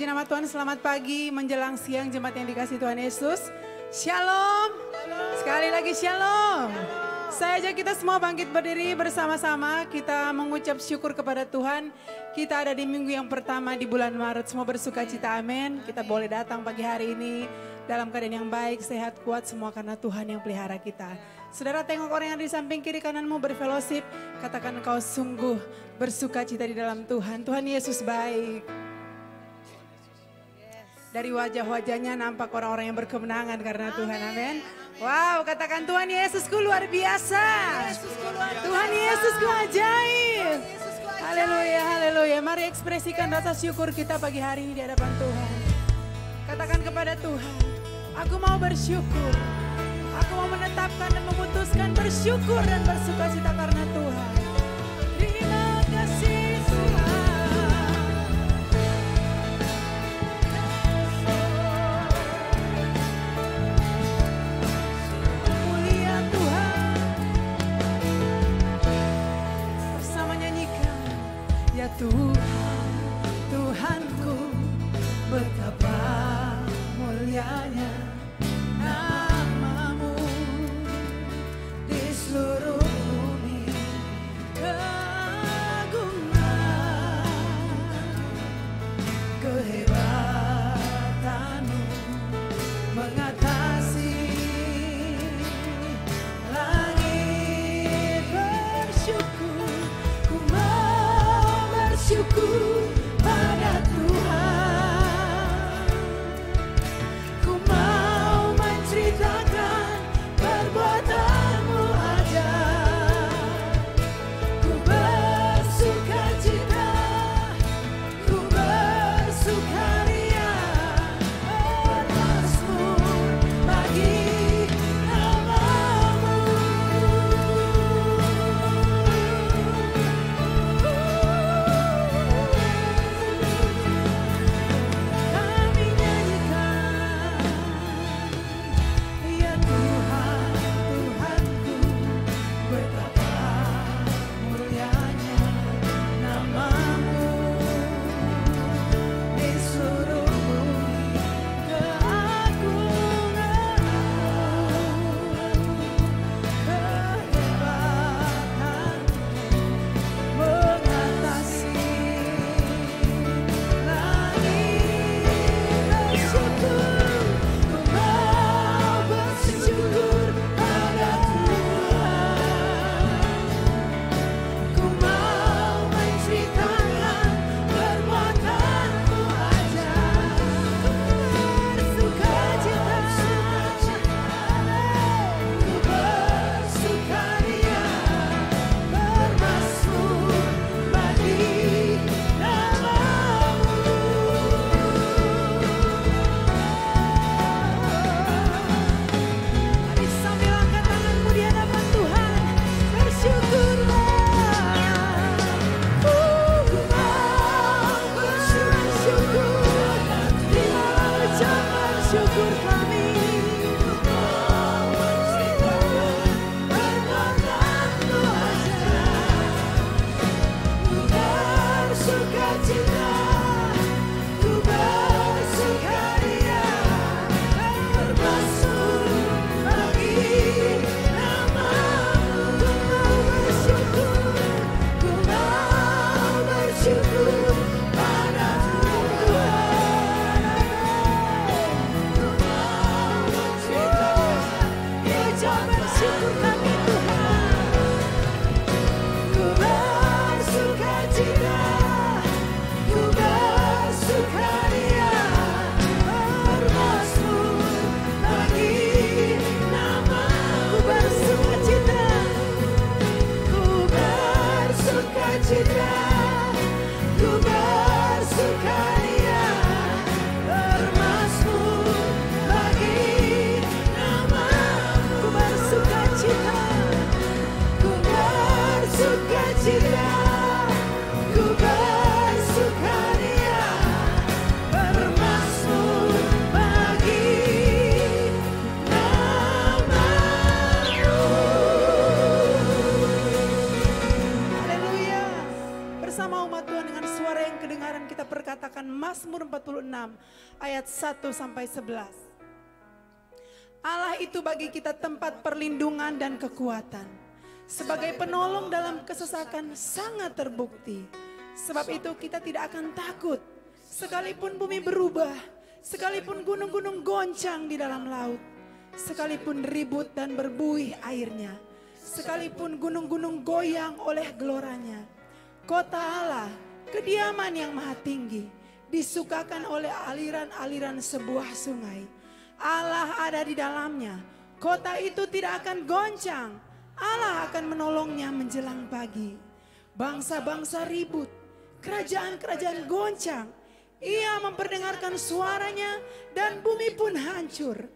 Puji nama Tuhan, selamat pagi menjelang siang jemaat yang dikasihi Tuhan Yesus. Shalom. Sekali lagi shalom. Saya ajak kita semua bangkit berdiri bersama-sama. Kita mengucap syukur kepada Tuhan. Kita ada di minggu yang pertama di bulan Maret. Semua bersuka cita, amin. Kita boleh datang pagi hari ini dalam keadaan yang baik, sehat, kuat, semua karena Tuhan yang pelihara kita. Saudara, tengok orang yang di samping kiri kananmu berfellowship. Katakan kau sungguh bersuka cita di dalam Tuhan. Tuhan Yesus baik. Dari wajah-wajahnya nampak orang-orang yang berkemenangan karena Tuhan, amin. Wow, katakan Tuhan Yesusku luar biasa. Tuhan Yesusku ajaib. Haleluya, haleluya. Mari ekspresikan rasa syukur kita pagi hari ini di hadapan Tuhan. Katakan kepada Tuhan, aku mau bersyukur. Aku mau menetapkan dan memutuskan bersyukur dan bersukacita karena Tuhan. Terima kasih Tuhan. Mulia Tuhan. Bersama nyanyikan, ya Tuhan, Tuhanku, betapa mulianya namamu di seluruh bumi. Keagungan, kehebatanmu mengatasi langit. Bersyukur, ku mau bersyukur pada Tuhan. Ku mau menceritakan perbuatanmu ajaib. Ku bersuka cita, ku bersukaria, bermazmur bagi namamu. Kami nyanyikan, ya Tuhan, Tuhanku, betapa mulianya namamu di seluruh bumi. Keagunganmu, kehebatanmu mengatasi langit. Bersyukur, ku mau bersyukur pada Tuhan. Ku mau menceritakan perbuatanmu ajaib. Bersukacita, ku bersukaria, bermazmur bagi namamu. Mari sambil angkat tanganmu di hadapan Tuhan, bersyukurlah. Ku mau bersyukur, terima ucap bersyukur kami. Ku mau menceritakan perbuatanmu ajaib. Ku bersuka cita, ku bersukaria, bermazmur bagi namamu. Ku mau bersyukur, ku mau bersyukur pada Tuhan. Ku mau menceritakan ucap bersyukur kami Tuhan. Ku bersuka cita, ku bersukaria, bermazmur bagi namamu. Ku bersuka cita, ku bersuka cita, ku bersukaria, bermazmur bagi namamu. Ku bersuka cita. Mazmur 46 ayat 1 sampai 11. Allah itu bagi kita tempat perlindungan dan kekuatan. Sebagai penolong dalam kesesakan sangat terbukti. Sebab itu kita tidak akan takut. Sekalipun bumi berubah, sekalipun gunung-gunung goncang di dalam laut, sekalipun ribut dan berbuih airnya, sekalipun gunung-gunung goyang oleh geloranya. Kota Allah, kediaman yang maha tinggi, disukakan oleh aliran-aliran sebuah sungai. Allah ada di dalamnya, kota itu tidak akan goncang. Allah akan menolongnya menjelang pagi. Bangsa-bangsa ribut, kerajaan-kerajaan goncang. Ia memperdengarkan suaranya dan bumi pun hancur.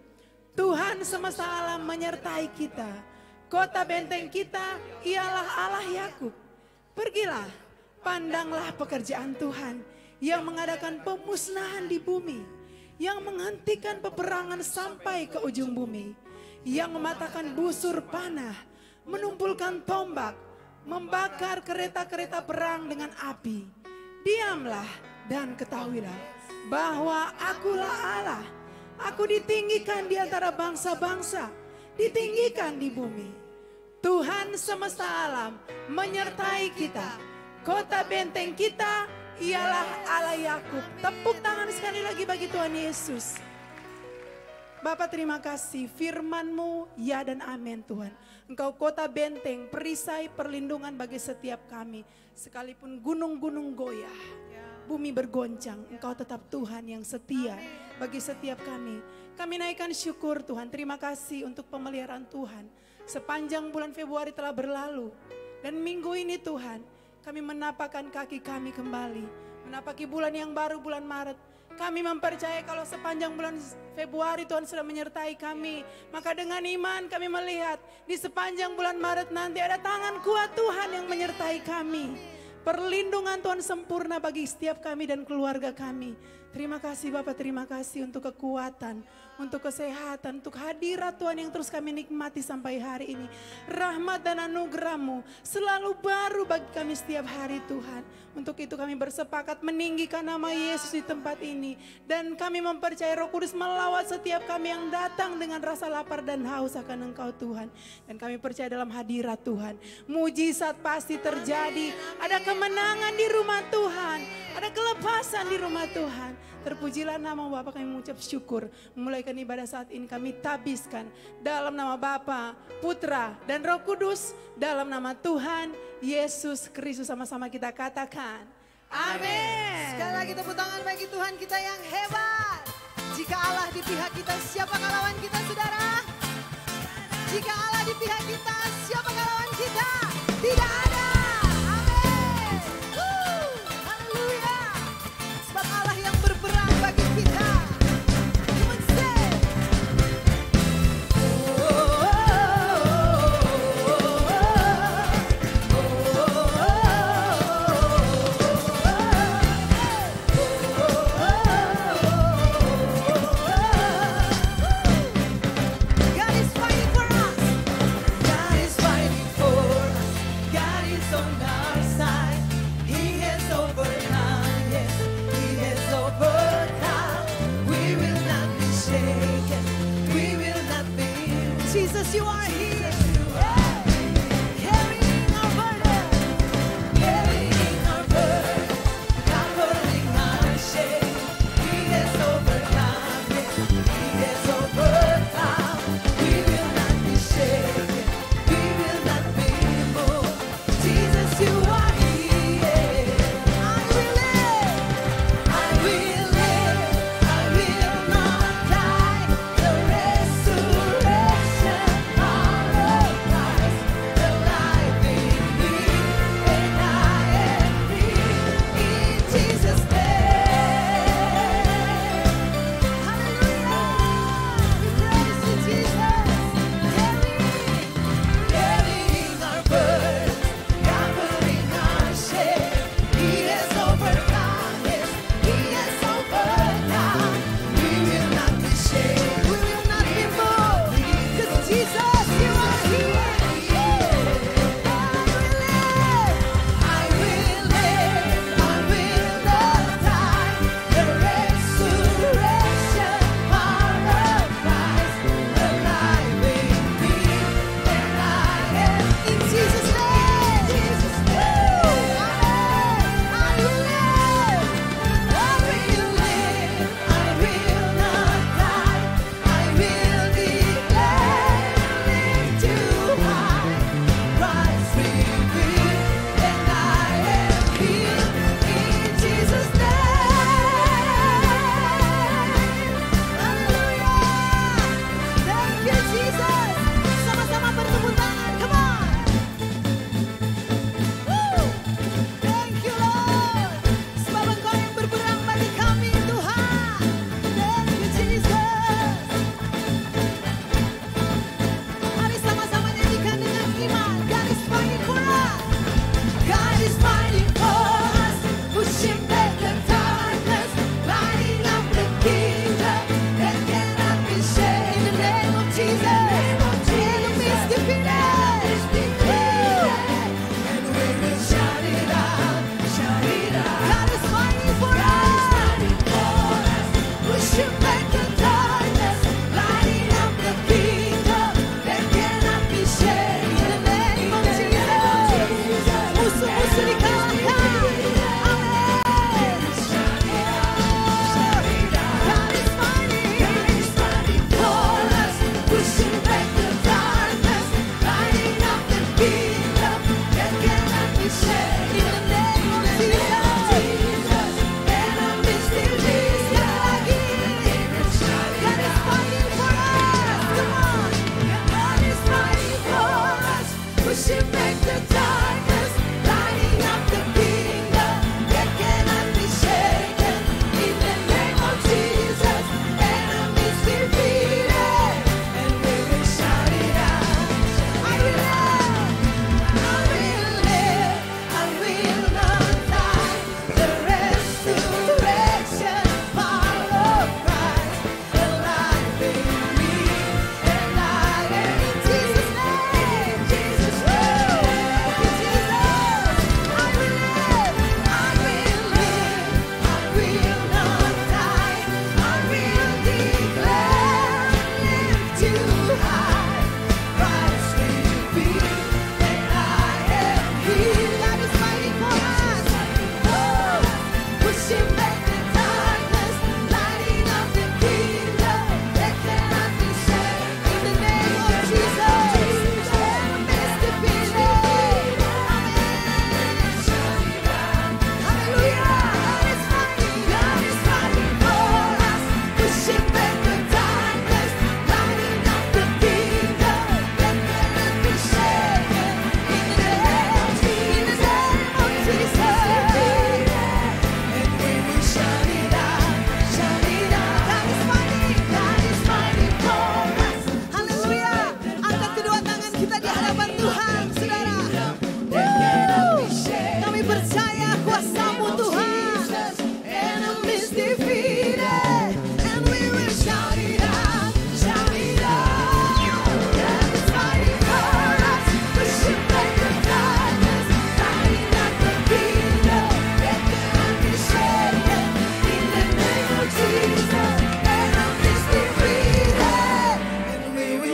Tuhan semesta alam menyertai kita. Kota benteng kita ialah Allah Yakub. Pergilah, pandanglah pekerjaan Tuhan yang mengadakan pemusnahan di bumi, yang menghentikan peperangan sampai ke ujung bumi, yang mematahkan busur panah, menumpulkan tombak, membakar kereta-kereta perang dengan api. Diamlah dan ketahuilah bahwa akulah Allah. Aku ditinggikan di antara bangsa-bangsa, ditinggikan di bumi. Tuhan semesta alam menyertai kita. Kota benteng kita ialah Allah Yakub. Tepuk tangan sekali lagi bagi Tuhan Yesus. Bapa, terima kasih, firman-Mu ya dan amin Tuhan. Engkau kota benteng, perisai perlindungan bagi setiap kami. Sekalipun gunung-gunung goyah, bumi bergoncang, Engkau tetap Tuhan yang setia bagi setiap kami. Kami naikkan syukur Tuhan, terima kasih untuk pemeliharaan Tuhan. Sepanjang bulan Februari telah berlalu, dan minggu ini Tuhan, kami menapakkan kaki kami kembali, menapaki bulan yang baru, bulan Maret. Kami mempercayai kalau sepanjang bulan Februari Tuhan sudah menyertai kami. Maka dengan iman kami melihat di sepanjang bulan Maret nanti ada tangan kuat Tuhan yang menyertai kami. Perlindungan Tuhan sempurna bagi setiap kami dan keluarga kami. Terima kasih Bapak, terima kasih untuk kekuatan, untuk kesehatan, untuk hadirat Tuhan yang terus kami nikmati sampai hari ini. Rahmat dan anugerah-Mu selalu baru bagi kami setiap hari Tuhan. Untuk itu kami bersepakat meninggikan nama Yesus di tempat ini. Dan kami mempercayai Roh Kudus melawat setiap kami yang datang dengan rasa lapar dan haus akan Engkau Tuhan. Dan kami percaya dalam hadirat Tuhan, mujizat pasti terjadi. Ada kemenangan di rumah Tuhan, ada kelepasan di rumah Tuhan. Terpujilah nama Bapa, kami mengucap syukur. Memulaikan ibadah saat ini kami tabiskan dalam nama Bapa, Putra dan Roh Kudus, dalam nama Tuhan Yesus Kristus. Sama-sama kita katakan amin. Sekali lagi tepuk tangan bagi Tuhan kita yang hebat. Jika Allah di pihak kita, siapa lawan kita saudara? Jika Allah di pihak kita, siapa lawan kita? Tidak ada. Amin. Haleluya. Sebab Allah yang berperang bagi kita. Come on, say. God is fighting for us. God is fighting for us. God is on our side. He has overcome. Yes, He has overcome. We will not be shaken. We will not be. Jesus, You are here. Carrying our burden. Carrying our burden. Covering our shame. He has overcome. Yes, He has overcome. We will not be shaken. We will not be moved. Jesus, You are here. I will live. I will live. I will not die. The resurrection of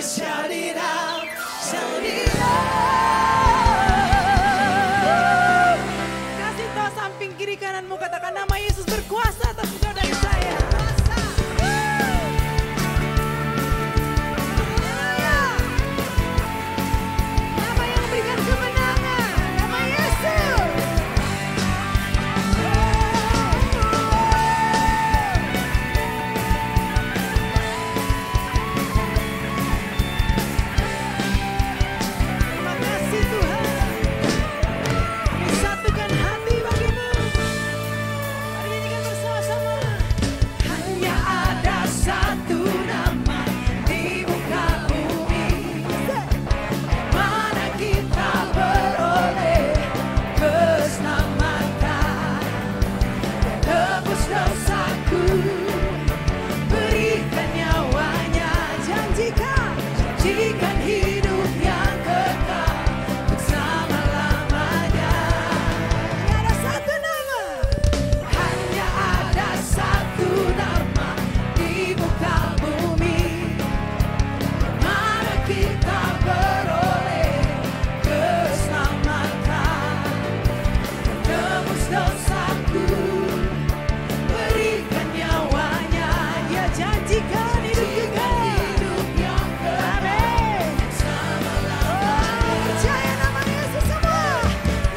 shout it out, shout it out. Kasih tahu samping kiri kananmu, katakan nama Yesus berkuasa atas hidup dari saya. Nama yang memberikan kemenangan, nama Yesus. Terima kasih Tuhan. Disatukan hati bagimu. Mari nyanyikan bersama-sama. Hanya ada satu nama di muka bumi, mana kita beroleh keselamatan. Tebus dosaku, berikan nyawanya, janjikan hidup yang kekal bersama-lamanya. Ada satu nama. Hanya ada satu nama di muka bumi, mana kita beroleh keselamatan. Tebus dosaku, berikan nyawanya, dia janjikan hidup yang kekal bersama-lamanya. Percaya nama Yesus semua.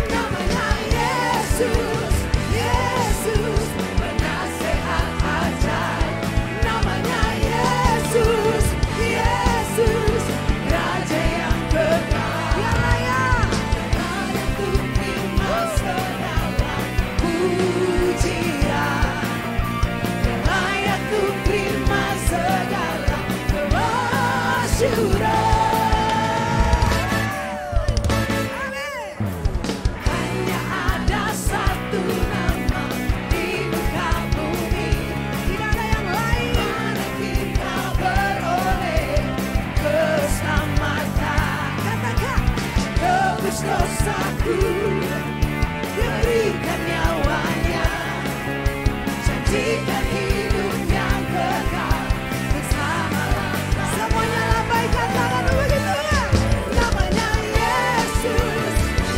Namanya Yesus, Yesus, penasehat ajaib. Namanya Yesus, Yesus, Raja yang kekal. Yang layak. Layak untuk terima segala pujian. Layak untuk terima segala kemasyuran. Hanya ada satu nama di muka bumi, Tidak ada yang lain. mana kita beroleh keselamatan. Katakan. Tebus dosaku, berikan nyawanya, janjikan hidup yang kekal bersama-lamanya. Semuanya lambaikan tangan begitu ya. Namanya Yesus,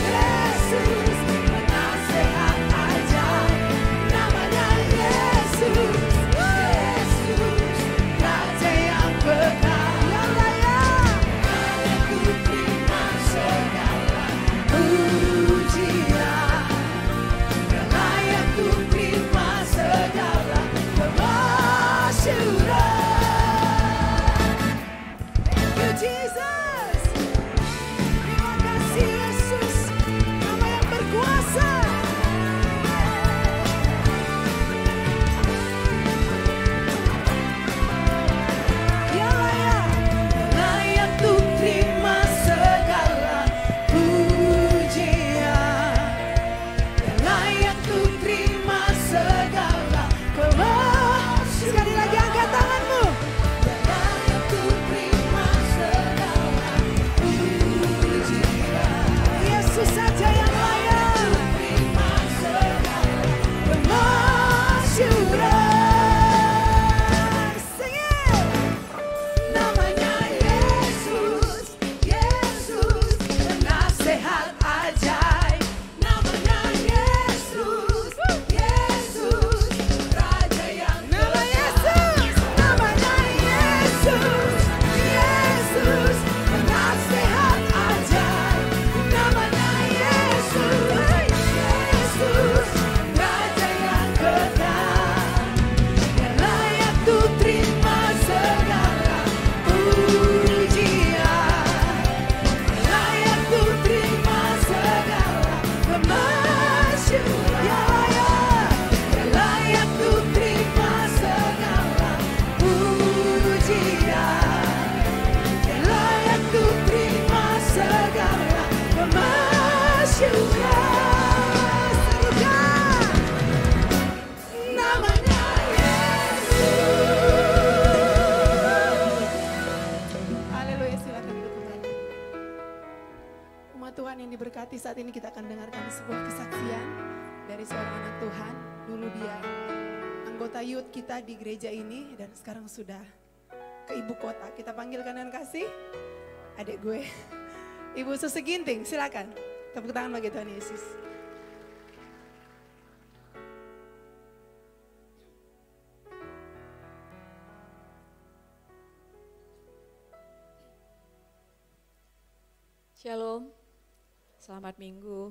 Yesus, penasehat ajaib. Namanya Yesus, Yesus, Raja yang kekal. Yang layak. Layak untuk terima segala pujian. Layak untuk terima segala kemasyuran. Thank you Jesus. Terima kasih Yesus. Nama yang berkuasa. Yang layak. Layak untuk terima segala pujian. Layak untuk terima segala kemasyuran. Sekali lagi angkat tanganmu. Layak untuk terima segala pujian. Yesus saja yang layak. Terima segala kemasyuran. Sing it. Namanya Yesus, Yesus, penasehat ajaib. Namanya Yesus, Yesus, Raja yang Nama Yesus. Namanya Yesus, Yesus, penasehat ajaib. Namanya Yesus, Yesus, Raja yang kekal. Dia layak untuk terima segala pujian. Layak untuk terima segala kemasyuran. Dia layak untuk terima segala pujian. Dia layak untuk terima segala kemasyuran. Serukan. Namanya Yesus. Haleluya, silakan duduk kembali. Umat Tuhan yang diberkati, saat ini kita akan dengarkan sebuah kesaksian dari seorang anak Tuhan. Dulu dia anggota youth kita di gereja ini dan sekarang sudah ke ibu kota. Kita panggilkan dengan kasih adik gue, Ibu Susi Ginting, silakan. Tepuk tangan bagi Tuhan Yesus. Shalom, selamat minggu,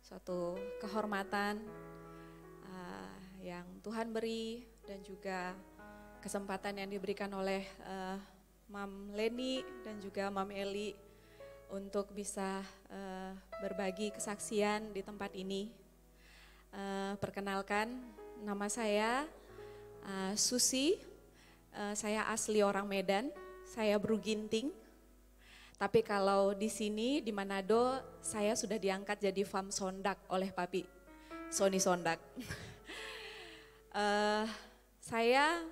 suatu kehormatan yang Tuhan beri dan juga kesempatan yang diberikan oleh Mam Leni dan juga Mam Eli untuk bisa berbagi kesaksian di tempat ini. Perkenalkan, nama saya Susi, saya asli orang Medan, saya Bru Ginting. Tapi kalau di sini di Manado saya sudah diangkat jadi Fam Sondak oleh Papi Sony Sondak. Saya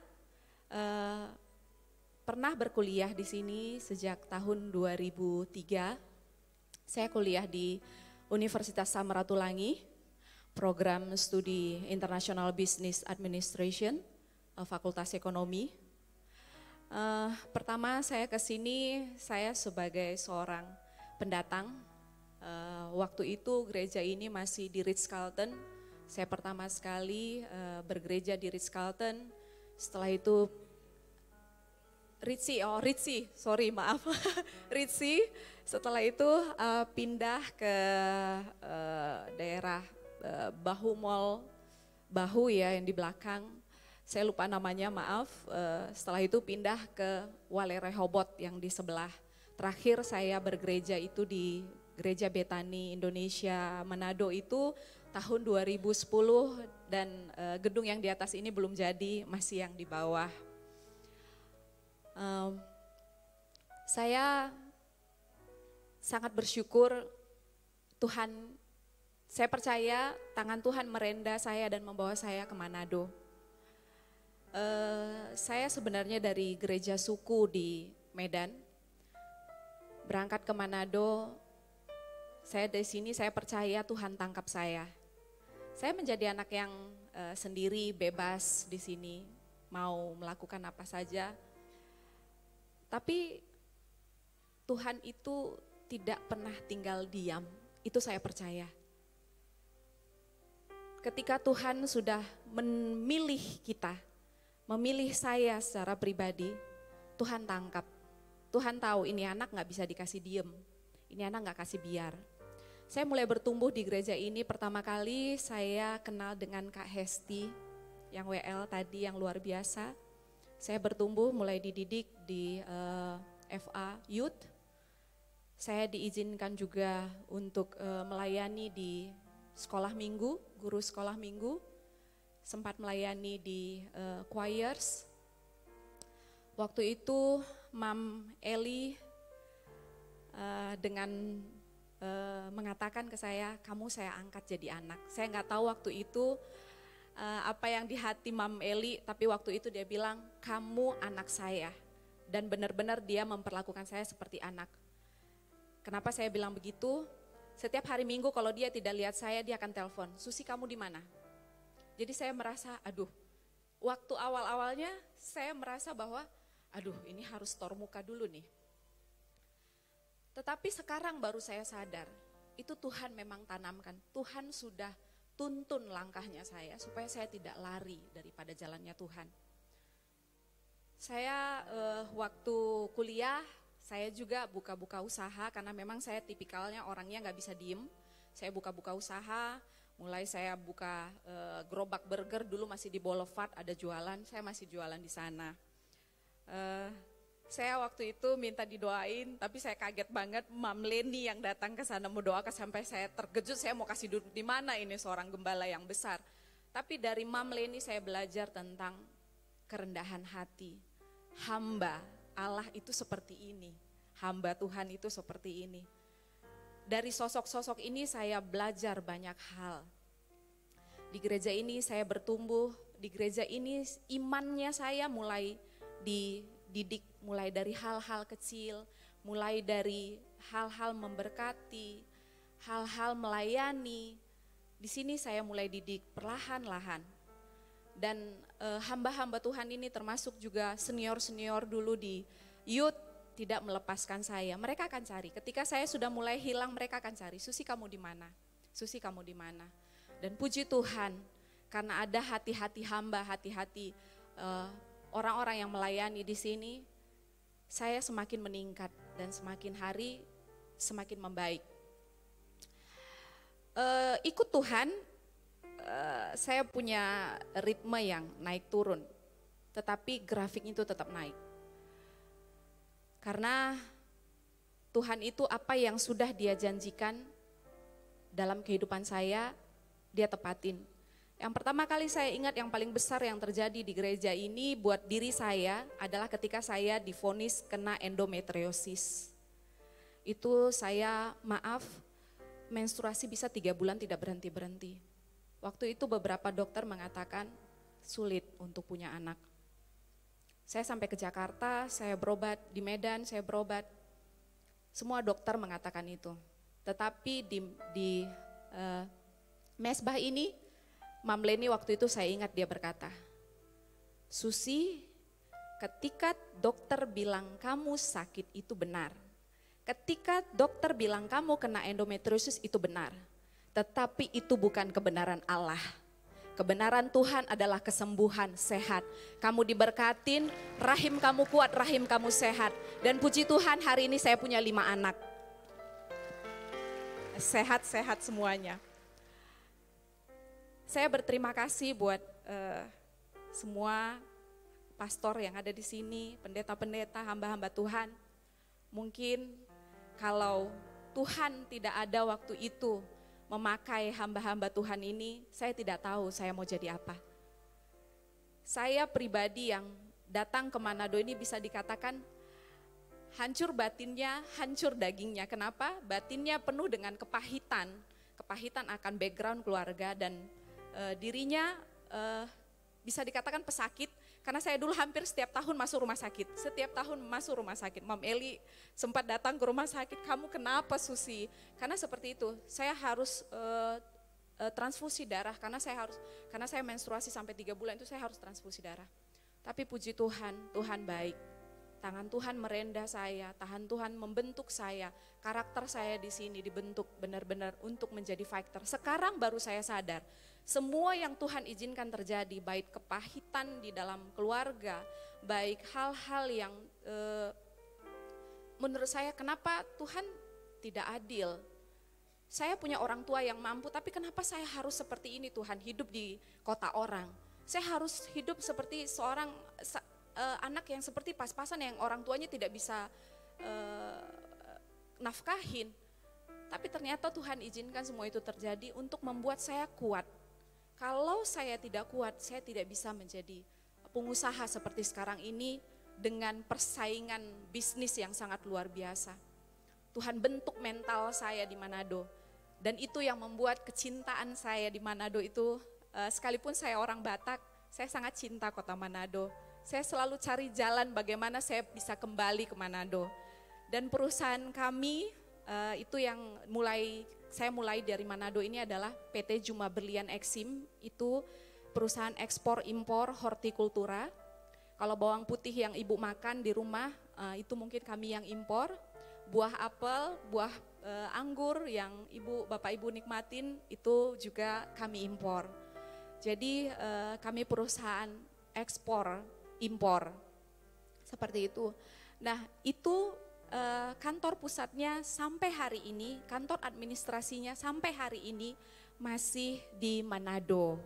pernah berkuliah di sini sejak tahun 2003. Saya kuliah di Universitas Samratulangi, program studi International Business Administration, Fakultas Ekonomi. Pertama saya ke sini, saya sebagai seorang pendatang. Waktu itu gereja ini masih di Ritz-Carlton. Saya pertama sekali bergereja di Ritz-Carlton. Setelah itu Ritzy. Setelah itu pindah ke daerah Bahu Mall, Bahu ya yang di belakang. Saya lupa namanya, maaf. Setelah itu pindah ke Wale Rehobot yang di sebelah. Terakhir saya bergereja itu di Gereja Betani Indonesia Manado itu tahun 2010 dan gedung yang di atas ini belum jadi, masih yang di bawah. Saya sangat bersyukur Tuhan, saya percaya tangan Tuhan merenda saya dan membawa saya ke Manado. Saya sebenarnya dari gereja suku di Medan, berangkat ke Manado. Saya dari sini, saya percaya Tuhan tangkap saya. Saya menjadi anak yang sendiri, bebas di sini, mau melakukan apa saja. Tapi Tuhan itu tidak pernah tinggal diam, itu saya percaya. Ketika Tuhan sudah memilih kita, memilih saya secara pribadi, Tuhan tangkap. Tuhan tahu ini anak gak bisa dikasih diem, ini anak gak kasih biar. Saya mulai bertumbuh di gereja ini, pertama kali saya kenal dengan Kak Hesti, yang WL tadi yang luar biasa. Saya bertumbuh mulai dididik di FA Youth. Saya diizinkan juga untuk melayani di sekolah minggu, guru sekolah minggu. Sempat melayani di choirs. Waktu itu Mam Eli dengan mengatakan ke saya, kamu saya angkat jadi anak. Saya nggak tahu waktu itu apa yang di hati Mam Eli, tapi waktu itu dia bilang, kamu anak saya. Dan benar-benar dia memperlakukan saya seperti anak. Kenapa saya bilang begitu? Setiap hari Minggu kalau dia tidak lihat saya, dia akan telepon, Susi kamu di mana? Jadi saya merasa, waktu awal-awalnya saya merasa bahwa, ini harus tor muka dulu nih. Tetapi sekarang baru saya sadar, itu Tuhan memang tanamkan. Tuhan sudah tuntun langkahnya saya supaya saya tidak lari daripada jalannya Tuhan. Saya waktu kuliah, saya juga buka-buka usaha karena memang saya tipikalnya orangnya gak bisa diem. Saya buka-buka usaha. Mulai saya buka gerobak burger, dulu masih di Boulevard ada jualan, saya masih jualan di sana. Saya waktu itu minta didoain, tapi saya kaget banget Mam Leni yang datang ke sana mendoakan sampai saya terkejut, saya mau kasih duduk di mana ini seorang gembala yang besar. Tapi dari Mam Leni saya belajar tentang kerendahan hati. Hamba Allah itu seperti ini, hamba Tuhan itu seperti ini. Dari sosok-sosok ini saya belajar banyak hal. Di gereja ini saya bertumbuh, di gereja ini imannya saya mulai dididik, mulai dari hal-hal kecil, mulai dari hal-hal memberkati, hal-hal melayani. Di sini saya mulai didik perlahan-lahan. Dan hamba-hamba Tuhan ini termasuk juga senior-senior dulu di youth tidak melepaskan saya. Mereka akan cari, ketika saya sudah mulai hilang mereka akan cari, Susi kamu di mana? Susi kamu di mana? Dan puji Tuhan karena ada hati-hati hamba, hati-hati orang-orang yang melayani di sini, saya semakin meningkat dan semakin hari semakin membaik. Ikut Tuhan, saya punya ritme yang naik turun, tetapi grafiknya itu tetap naik. Karena Tuhan itu apa yang sudah Dia janjikan dalam kehidupan saya, Dia tepatin. Yang pertama kali saya ingat yang paling besar yang terjadi di gereja ini buat diri saya adalah ketika saya divonis kena endometriosis. Itu saya menstruasi bisa 3 bulan tidak berhenti-berhenti. Waktu itu beberapa dokter mengatakan sulit untuk punya anak. Saya sampai ke Jakarta, saya berobat, di Medan saya berobat. Semua dokter mengatakan itu. Tetapi di mesbah ini, Mam Leni waktu itu saya ingat dia berkata, Susi, ketika dokter bilang kamu sakit itu benar. Ketika dokter bilang kamu kena endometriosis itu benar. Tetapi itu bukan kebenaran Allah. Kebenaran Tuhan adalah kesembuhan, sehat. Kamu diberkatin, rahim kamu kuat, rahim kamu sehat. Dan puji Tuhan hari ini saya punya 5 anak. Sehat-sehat semuanya. Saya berterima kasih buat semua pastor yang ada di sini, pendeta-pendeta, hamba-hamba Tuhan. Mungkin kalau Tuhan tidak ada waktu itu memakai hamba-hamba Tuhan ini, saya tidak tahu saya mau jadi apa. Saya pribadi yang datang ke Manado ini bisa dikatakan hancur batinnya, hancur dagingnya. Kenapa? Batinnya penuh dengan kepahitan. Kepahitan akan background keluarga dan dirinya bisa dikatakan pesakit. Karena saya dulu hampir setiap tahun masuk rumah sakit. Setiap tahun masuk rumah sakit. Mam Eli sempat datang ke rumah sakit, kamu kenapa Susi? Karena seperti itu, saya harus transfusi darah. Karena saya menstruasi sampai 3 bulan itu saya harus transfusi darah. Tapi puji Tuhan, Tuhan baik. Tangan Tuhan merendah saya, tangan Tuhan membentuk saya. Karakter saya di sini dibentuk benar-benar untuk menjadi fighter. Sekarang baru saya sadar, semua yang Tuhan izinkan terjadi, baik kepahitan di dalam keluarga, baik hal-hal yang menurut saya kenapa Tuhan tidak adil. Saya punya orang tua yang mampu, tapi kenapa saya harus seperti ini Tuhan, hidup di kota orang. Saya harus hidup seperti seorang anak yang seperti pas-pasan yang orang tuanya tidak bisa nafkahin. Tapi ternyata Tuhan izinkan semua itu terjadi untuk membuat saya kuat. Kalau saya tidak kuat, saya tidak bisa menjadi pengusaha seperti sekarang ini dengan persaingan bisnis yang sangat luar biasa. Tuhan bentuk mental saya di Manado. Dan itu yang membuat kecintaan saya di Manado itu, sekalipun saya orang Batak, saya sangat cinta kota Manado. Saya selalu cari jalan bagaimana saya bisa kembali ke Manado. Dan perusahaan kami itu yang saya mulai dari Manado ini adalah PT Juma Berlian Exim, itu perusahaan ekspor impor hortikultura. Kalau bawang putih yang ibu makan di rumah itu mungkin kami yang impor. Buah apel, buah anggur yang bapak ibu nikmatin itu juga kami impor. Jadi kami perusahaan ekspor impor seperti itu. Nah itu kantor pusatnya sampai hari ini, kantor administrasinya sampai hari ini masih di Manado.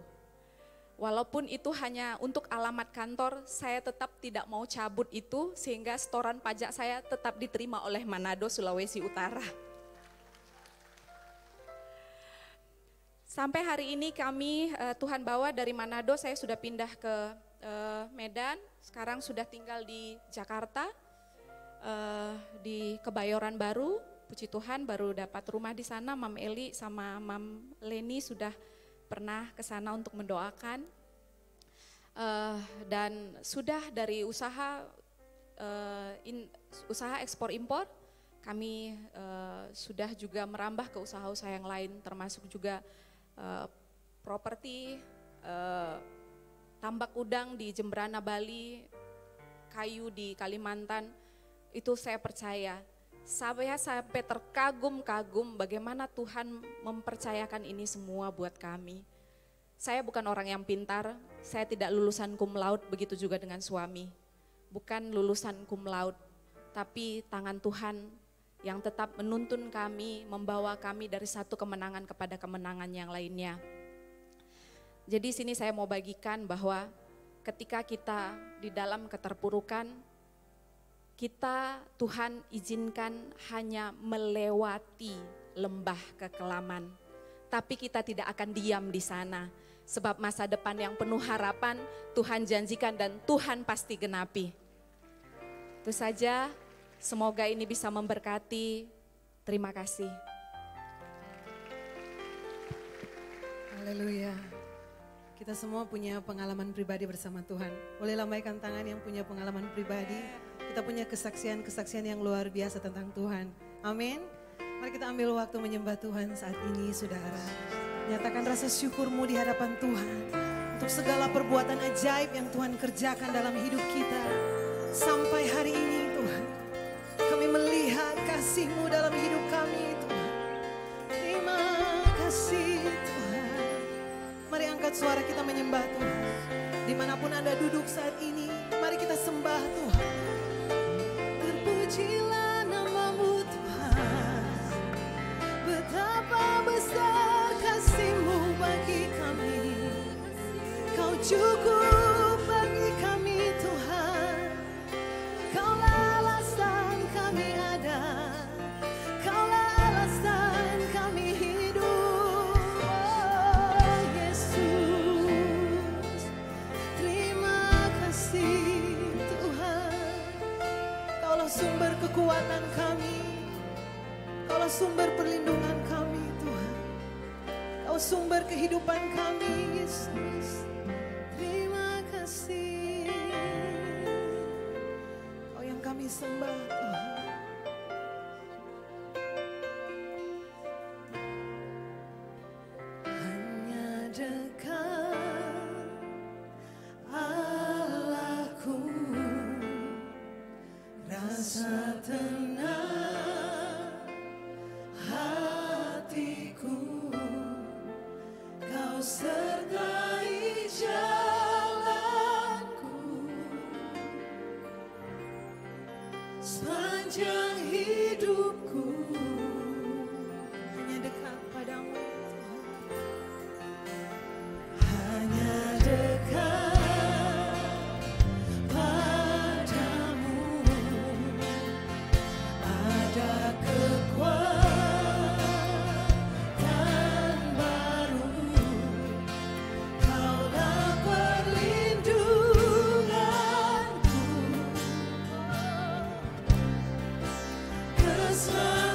Walaupun itu hanya untuk alamat kantor, saya tetap tidak mau cabut itu sehingga setoran pajak saya tetap diterima oleh Manado, Sulawesi Utara. Sampai hari ini kami, Tuhan bawa dari Manado, saya sudah pindah ke Medan, sekarang sudah tinggal di Jakarta. Di Kebayoran Baru, puji Tuhan baru dapat rumah di sana. Mam Eli sama Mam Leni sudah pernah ke sana untuk mendoakan. Dan sudah dari usaha ekspor impor, kami sudah juga merambah ke usaha-usaha yang lain, termasuk juga properti, tambak udang di Jemberana Bali, kayu di Kalimantan, itu saya percaya. Saya sampai terkagum-kagum bagaimana Tuhan mempercayakan ini semua buat kami. Saya bukan orang yang pintar, saya tidak lulusan cum laude, begitu juga dengan suami. Bukan lulusan cum laude, tapi tangan Tuhan yang tetap menuntun kami, membawa kami dari satu kemenangan kepada kemenangan yang lainnya. Jadi sini saya mau bagikan bahwa ketika kita di dalam keterpurukan, Tuhan izinkan hanya melewati lembah kekelaman. Tapi kita tidak akan diam di sana. Sebab masa depan yang penuh harapan Tuhan janjikan dan Tuhan pasti genapi. Itu saja, semoga ini bisa memberkati. Terima kasih. Haleluya. Kita semua punya pengalaman pribadi bersama Tuhan. Boleh lambaikan tangan yang punya pengalaman pribadi. Kita punya kesaksian-kesaksian yang luar biasa tentang Tuhan. Amin. Mari kita ambil waktu menyembah Tuhan saat ini, saudara. Nyatakan rasa syukurmu di hadapan Tuhan. Untuk segala perbuatan ajaib yang Tuhan kerjakan dalam hidup kita. Sampai hari ini Tuhan. Kami melihat kasih-Mu dalam hidup kami Tuhan. Terima kasih Tuhan. Mari angkat suara kita menyembah Tuhan. Dimanapun Anda duduk saat ini, mari kita sembah Tuhan. Terpujilah nama-Mu Tuhan. Betapa besar kasih-Mu bagi kami. Kau cukup bagi kami Tuhan. Kaulah alasan kami ada. Kaulah alasan kami hidup. Oh Yesus, terima kasih Tuhan. Kaulah sumber kekuatan kami. Kaulah sumber perlindungan kami Tuhan. Kau sumber kehidupan kami Yesus. Terima kasih. Kau yang kami sembah Tuhan. Hanya dekat Allahku, rasa tenang hatiku. Kau sertai jalanku sepanjang hidupku. Hanya dekat padamu Tuhan. Hanya dekat padamu ada kekuatan baru. Kaulah perlindunganku, keselamatan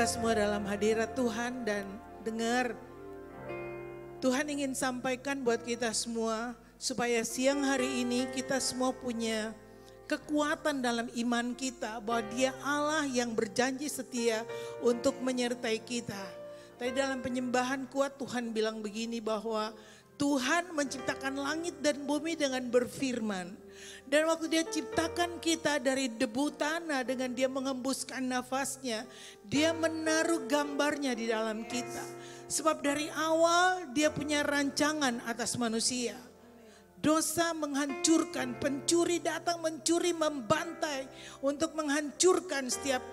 semua dalam hadirat Tuhan dan dengar Tuhan ingin sampaikan buat kita semua supaya siang hari ini kita semua punya kekuatan dalam iman kita bahwa Dia Allah yang berjanji setia untuk menyertai kita. Tadi dalam penyembahan kuat Tuhan bilang begini bahwa Tuhan menciptakan langit dan bumi dengan berfirman. Dan waktu Dia ciptakan kita dari debu tanah dengan Dia mengembuskan nafasnya, Dia menaruh gambarnya di dalam kita. Sebab dari awal Dia punya rancangan atas manusia. Dosa menghancurkan, pencuri datang mencuri, membantai untuk menghancurkan setiap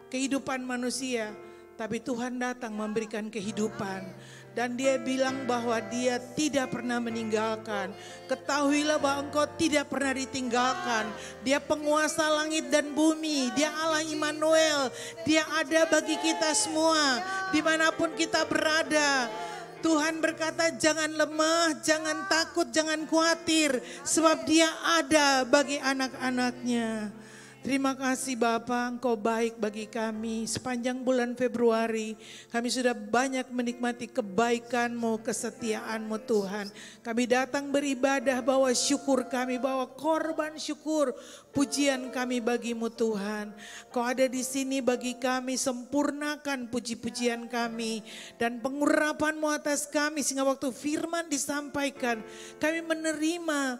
kehidupan manusia. Tapi Tuhan datang memberikan kehidupan. Dan Dia bilang bahwa Dia tidak pernah meninggalkan. Ketahuilah bahwa engkau tidak pernah ditinggalkan. Dia penguasa langit dan bumi. Dia Allah Immanuel. Dia ada bagi kita semua. Dimanapun kita berada. Tuhan berkata jangan lemah, jangan takut, jangan khawatir. Sebab Dia ada bagi anak-anaknya. Terima kasih Bapa, Engkau baik bagi kami. Sepanjang bulan Februari kami sudah banyak menikmati kebaikan-Mu, kesetiaan-Mu Tuhan. Kami datang beribadah bawa syukur kami, bawa korban syukur. Pujian kami bagi-Mu Tuhan. Kau ada di sini bagi kami, sempurnakan puji-pujian kami. Dan pengurapan-Mu atas kami sehingga waktu firman disampaikan kami menerima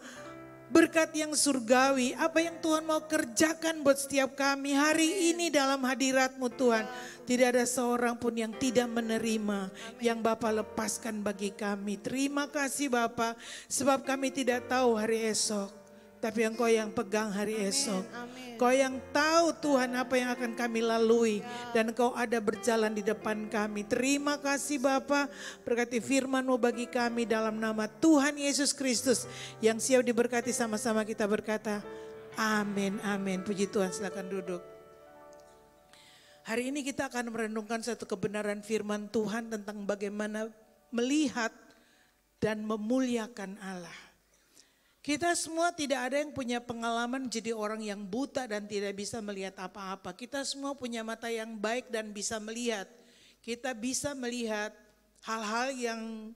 berkat yang surgawi, apa yang Tuhan mau kerjakan buat setiap kami hari ini dalam hadirat-Mu Tuhan. Tidak ada seorang pun yang tidak menerima yang Bapa lepaskan bagi kami. Terima kasih Bapa, sebab kami tidak tahu hari esok. Tapi Engkau yang pegang hari esok. Kau yang tahu Tuhan apa yang akan kami lalui. Dan Engkau ada berjalan di depan kami. Terima kasih Bapa, berkati firman-Mu bagi kami dalam nama Tuhan Yesus Kristus. Yang siap diberkati sama-sama kita berkata, amin, amin. Puji Tuhan, silakan duduk. Hari ini kita akan merenungkan satu kebenaran firman Tuhan tentang bagaimana melihat dan memuliakan Allah. Kita semua tidak ada yang punya pengalaman menjadi orang yang buta dan tidak bisa melihat apa-apa. Kita semua punya mata yang baik dan bisa melihat. Kita bisa melihat hal-hal yang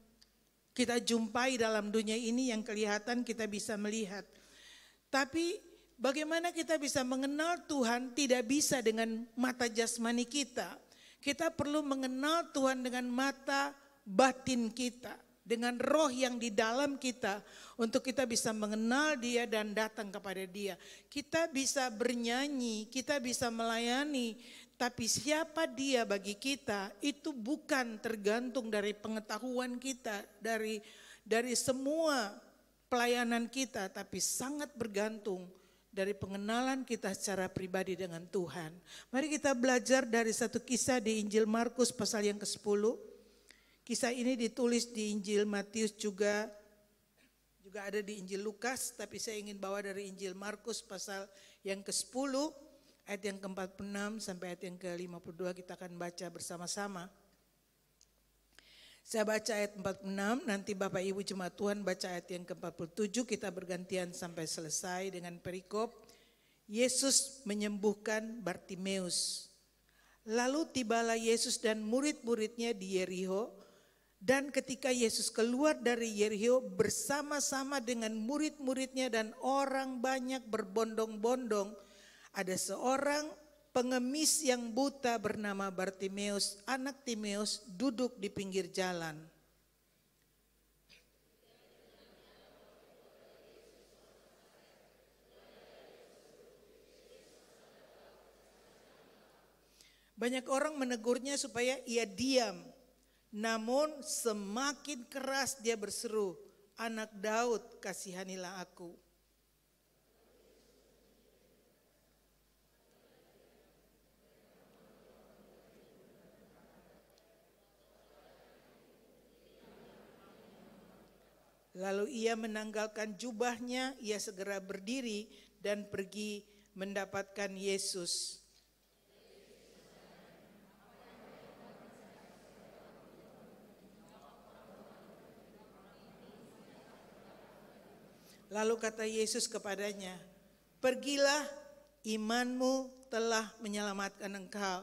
kita jumpai dalam dunia ini yang kelihatan kita bisa melihat. Tapi bagaimana kita bisa mengenal Tuhan tidak bisa dengan mata jasmani kita. Kita perlu mengenal Tuhan dengan mata batin kita. Dengan roh yang di dalam kita untuk kita bisa mengenal Dia dan datang kepada Dia. Kita bisa bernyanyi, kita bisa melayani, tapi siapa Dia bagi kita itu bukan tergantung dari pengetahuan kita, dari semua pelayanan kita, tapi sangat bergantung dari pengenalan kita secara pribadi dengan Tuhan. Mari kita belajar dari satu kisah di Injil Markus pasal yang ke-10. Kisah ini ditulis di Injil Matius juga ada di Injil Lukas, tapi saya ingin bawa dari Injil Markus pasal yang ke-10 ayat yang ke-46 sampai ayat yang ke-52 kita akan baca bersama-sama. Saya baca ayat 46, nanti Bapak Ibu Jemaat Tuhan baca ayat yang ke-47, kita bergantian sampai selesai dengan perikop. Yesus menyembuhkan Bartimeus. Lalu tibalah Yesus dan murid-muridnya di Yerikho. Dan ketika Yesus keluar dari Yerikho bersama-sama dengan murid-muridnya dan orang banyak berbondong-bondong, ada seorang pengemis yang buta bernama Bartimeus, anak Timeus, duduk di pinggir jalan. Banyak orang menegurnya supaya ia diam. Namun semakin keras dia berseru, anak Daud, kasihanilah aku. Lalu ia menanggalkan jubahnya, ia segera berdiri dan pergi mendapatkan Yesus. Lalu kata Yesus kepadanya, pergilah, imanmu telah menyelamatkan engkau.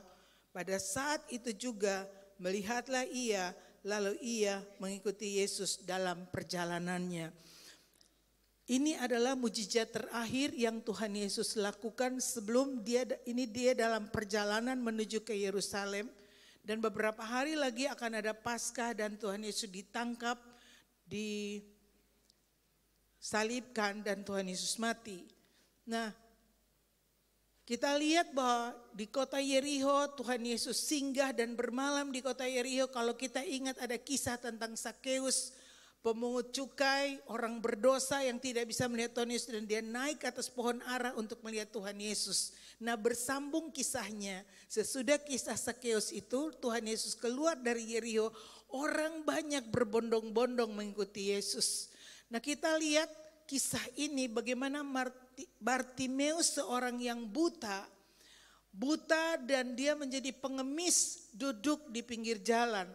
Pada saat itu juga melihatlah ia, lalu ia mengikuti Yesus dalam perjalanannya. Ini adalah mujizat terakhir yang Tuhan Yesus lakukan sebelum dia dalam perjalanan menuju ke Yerusalem. Dan beberapa hari lagi akan ada Paskah dan Tuhan Yesus ditangkap, disalibkan dan Tuhan Yesus mati. Nah, kita lihat bahwa di kota Yerikho Tuhan Yesus singgah dan bermalam di kota Yerikho. Kalau kita ingat ada kisah tentang Sakeus, pemungut cukai, orang berdosa yang tidak bisa melihat Tuhan Yesus dan dia naik ke atas pohon ara untuk melihat Tuhan Yesus. Nah, bersambung kisahnya, sesudah kisah Sakeus itu Tuhan Yesus keluar dari Yerikho, orang banyak berbondong-bondong mengikuti Yesus. Nah, kita lihat kisah ini bagaimana Bartimeus, seorang yang buta dan dia menjadi pengemis duduk di pinggir jalan.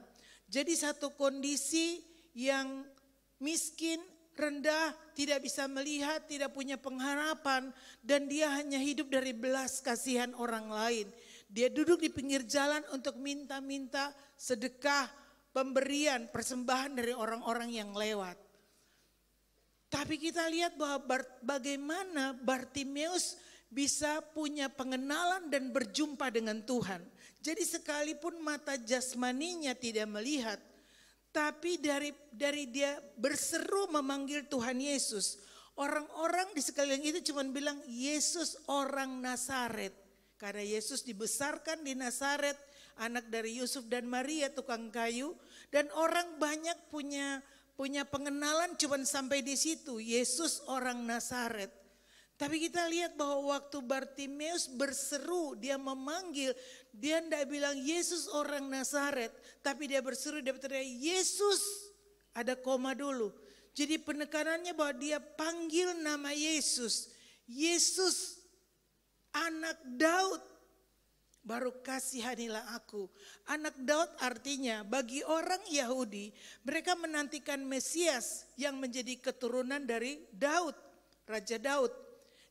Jadi satu kondisi yang miskin, rendah, tidak bisa melihat, tidak punya pengharapan, dan dia hanya hidup dari belas kasihan orang lain. Dia duduk di pinggir jalan untuk minta-minta sedekah, pemberian, persembahan dari orang-orang yang lewat. Tapi kita lihat bahwa bagaimana Bartimeus bisa punya pengenalan dan berjumpa dengan Tuhan. Jadi sekalipun mata jasmaninya tidak melihat, tapi dari dia berseru memanggil Tuhan Yesus. Orang-orang di sekeliling itu cuma bilang Yesus orang Nazaret. Karena Yesus dibesarkan di Nazaret, anak dari Yusuf dan Maria tukang kayu. Dan orang banyak punya pengenalan cuma sampai di situ. Yesus orang Nazaret. Tapi kita lihat bahwa waktu Bartimeus berseru, dia memanggil, dia tidak bilang Yesus orang Nazaret, tapi dia berseru, dia berteriak Yesus, ada koma dulu. Jadi penekanannya bahwa dia panggil nama Yesus, Yesus anak Daud, baru kasihanilah aku. Anak Daud artinya bagi orang Yahudi, mereka menantikan Mesias yang menjadi keturunan dari Daud, Raja Daud.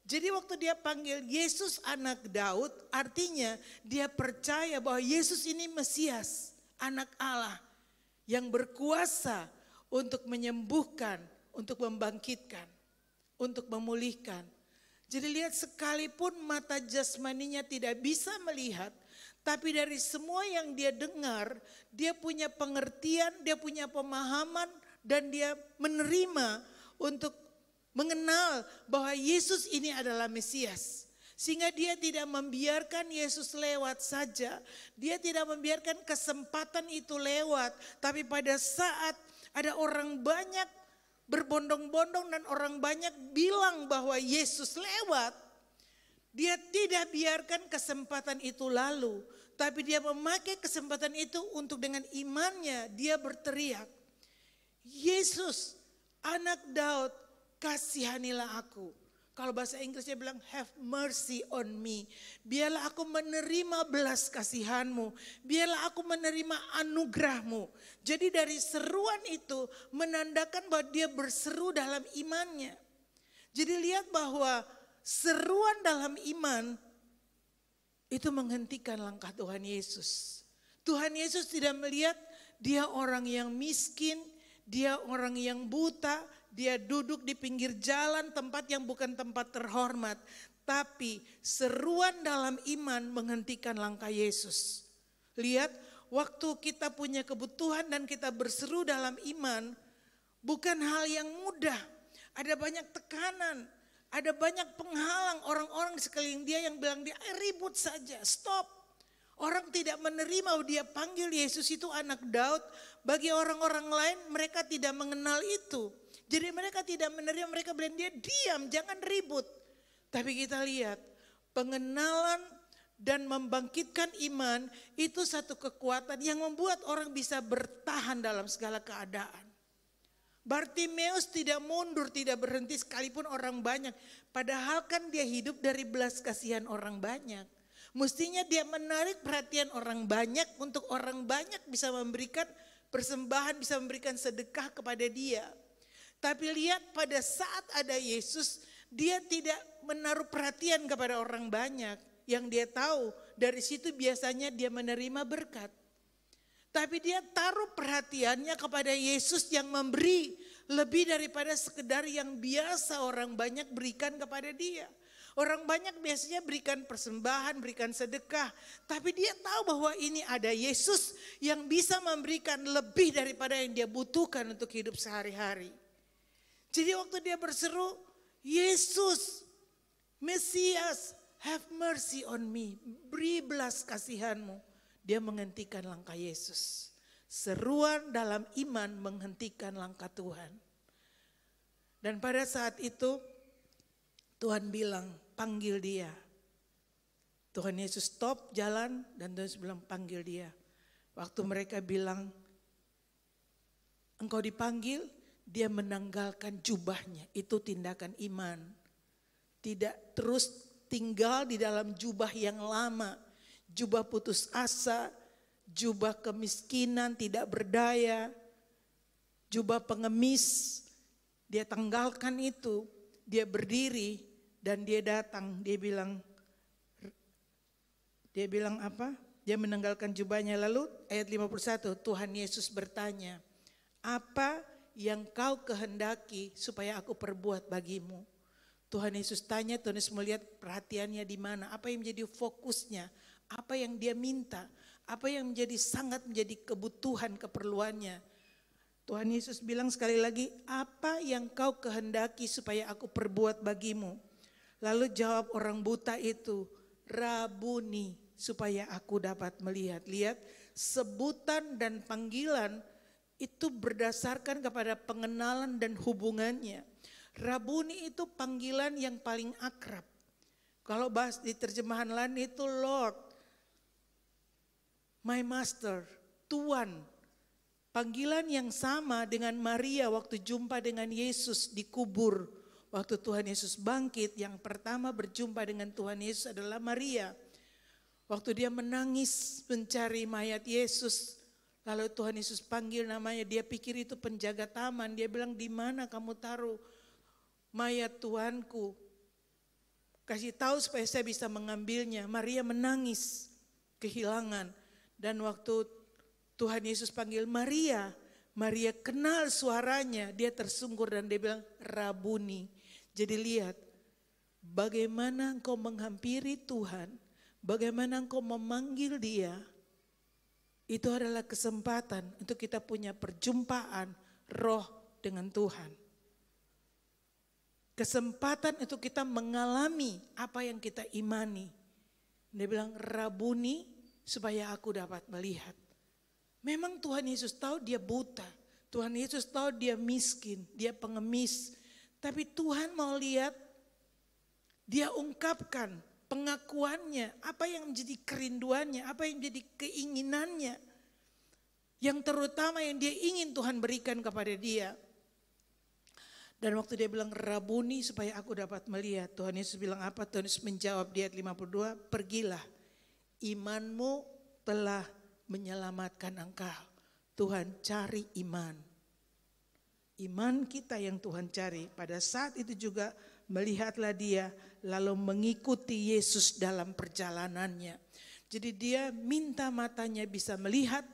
Jadi waktu dia panggil Yesus anak Daud, artinya dia percaya bahwa Yesus ini Mesias, anak Allah yang berkuasa untuk menyembuhkan, untuk membangkitkan, untuk memulihkan. Jadi lihat, sekalipun mata jasmaninya tidak bisa melihat, tapi dari semua yang dia dengar, dia punya pengertian, dia punya pemahaman, dan dia menerima untuk mengenal bahwa Yesus ini adalah Mesias. Sehingga dia tidak membiarkan Yesus lewat saja. Dia tidak membiarkan kesempatan itu lewat. Tapi pada saat ada orang banyak berbondong-bondong dan orang banyak bilang bahwa Yesus lewat, dia tidak biarkan kesempatan itu lalu. Tapi dia memakai kesempatan itu untuk dengan imannya dia berteriak, Yesus anak Daud, kasihanilah aku. Kalau bahasa Inggrisnya bilang have mercy on me. Biarlah aku menerima belas kasihanmu. Biarlah aku menerima anugerahmu. Jadi dari seruan itu menandakan bahwa dia berseru dalam imannya. Jadi lihat bahwa seruan dalam iman itu menghentikan langkah Tuhan Yesus. Tuhan Yesus tidak melihat dia orang yang miskin, dia orang yang buta, dia duduk di pinggir jalan, tempat yang bukan tempat terhormat. Tapi seruan dalam iman menghentikan langkah Yesus. Lihat, waktu kita punya kebutuhan dan kita berseru dalam iman, bukan hal yang mudah. Ada banyak tekanan, ada banyak penghalang, orang-orang di sekeliling dia yang bilang dia ribut saja, stop. Orang tidak menerima bahwa dia panggil Yesus itu anak Daud. Bagi orang-orang lain mereka tidak mengenal itu. Jadi mereka tidak menerima, mereka bilang dia diam, jangan ribut. Tapi kita lihat pengenalan dan membangkitkan iman itu satu kekuatan yang membuat orang bisa bertahan dalam segala keadaan. Bartimeus tidak mundur, tidak berhenti sekalipun orang banyak. Padahal kan dia hidup dari belas kasihan orang banyak. Mestinya dia menarik perhatian orang banyak untuk orang banyak bisa memberikan persembahan, bisa memberikan sedekah kepada dia. Tapi lihat pada saat ada Yesus, dia tidak menaruh perhatian kepada orang banyak. yang dia tahu. Dari situ biasanya dia menerima berkat. Tapi dia taruh perhatiannya kepada Yesus yang memberi lebih daripada sekedar yang biasa orang banyak berikan kepada dia. Orang banyak biasanya berikan persembahan, berikan sedekah. Tapi dia tahu bahwa ini ada Yesus yang bisa memberikan lebih daripada yang dia butuhkan untuk hidup sehari-hari. Jadi waktu dia berseru, Yesus, Mesias, have mercy on me. Beri belas kasihanmu. Dia menghentikan langkah Yesus. Seruan dalam iman menghentikan langkah Tuhan. Dan pada saat itu Tuhan bilang, panggil dia. Tuhan Yesus stop jalan dan Tuhan Yesus bilang panggil dia. Waktu mereka bilang, engkau dipanggil, dia menanggalkan jubahnya. Itu tindakan iman. Tidak terus tinggal di dalam jubah yang lama. Jubah putus asa, jubah kemiskinan, tidak berdaya, jubah pengemis. Dia tanggalkan itu, dia berdiri dan dia datang. Dia bilang apa? Dia menanggalkan jubahnya. Lalu ayat 51, Tuhan Yesus bertanya, apa yang kau kehendaki supaya aku perbuat bagimu? Tuhan Yesus tanya, Tuhan Yesus melihat perhatiannya di mana, apa yang menjadi fokusnya, apa yang dia minta, apa yang sangat menjadi kebutuhan, keperluannya. Tuhan Yesus bilang sekali lagi, apa yang kau kehendaki supaya aku perbuat bagimu? Lalu jawab orang buta itu, Rabuni, supaya aku dapat melihat. Lihat, sebutan dan panggilan itu berdasarkan kepada pengenalan dan hubungannya. Rabuni itu panggilan yang paling akrab. Kalau bahas di terjemahan lain itu Lord, my master, Tuan. Panggilan yang sama dengan Maria waktu jumpa dengan Yesus di kubur. Waktu Tuhan Yesus bangkit, yang pertama berjumpa dengan Tuhan Yesus adalah Maria. Waktu dia menangis mencari mayat Yesus, lalu Tuhan Yesus panggil namanya, dia pikir itu penjaga taman. Dia bilang, di mana kamu taruh mayat Tuanku? Kasih tahu supaya saya bisa mengambilnya. Maria menangis, kehilangan. Dan waktu Tuhan Yesus panggil Maria, Maria kenal suaranya, dia tersungkur dan dia bilang Rabuni. Jadi lihat, bagaimana engkau menghampiri Tuhan, bagaimana engkau memanggil dia, itu adalah kesempatan untuk kita punya perjumpaan roh dengan Tuhan. Kesempatan untuk kita mengalami apa yang kita imani. Dia bilang Rabuni supaya aku dapat melihat. Memang Tuhan Yesus tahu dia buta. Tuhan Yesus tahu dia miskin, dia pengemis. Tapi Tuhan mau lihat, dia ungkapkan pengakuannya, apa yang menjadi kerinduannya, apa yang menjadi keinginannya. Yang terutama yang dia ingin Tuhan berikan kepada dia. Dan waktu dia bilang Rabuni supaya aku dapat melihat. Tuhan Yesus bilang apa? Tuhan Yesus menjawab di ayat 52, pergilah, imanmu telah menyelamatkan engkau. Tuhan cari iman. Iman kita yang Tuhan cari. Pada saat itu juga melihatlah dia lalu mengikuti Yesus dalam perjalanannya. Jadi dia minta matanya bisa melihat,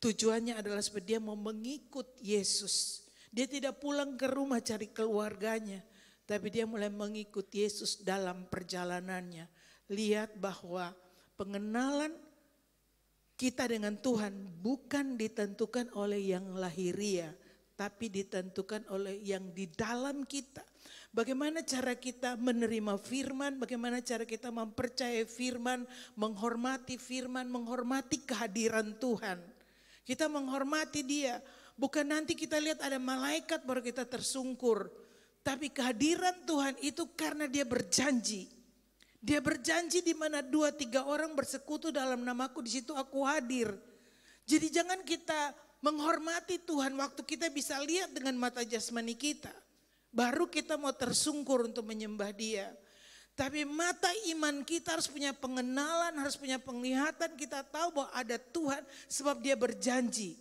tujuannya adalah supaya dia mau mengikut Yesus. Dia tidak pulang ke rumah cari keluarganya, tapi dia mulai mengikut Yesus dalam perjalanannya. Lihat bahwa pengenalan kita dengan Tuhan bukan ditentukan oleh yang lahiria, tapi ditentukan oleh yang di dalam kita. Bagaimana cara kita menerima firman, bagaimana cara kita mempercayai firman, menghormati firman, menghormati kehadiran Tuhan. Kita menghormati dia, bukan nanti kita lihat ada malaikat baru kita tersungkur. Tapi kehadiran Tuhan itu karena dia berjanji. Dia berjanji di mana 2-3 orang bersekutu dalam namaku, di situ aku hadir. Jadi jangan kita menghormati Tuhan waktu kita bisa lihat dengan mata jasmani kita. Baru kita mau tersungkur untuk menyembah dia. Tapi mata iman kita harus punya pengenalan, harus punya penglihatan. Kita tahu bahwa ada Tuhan sebab dia berjanji.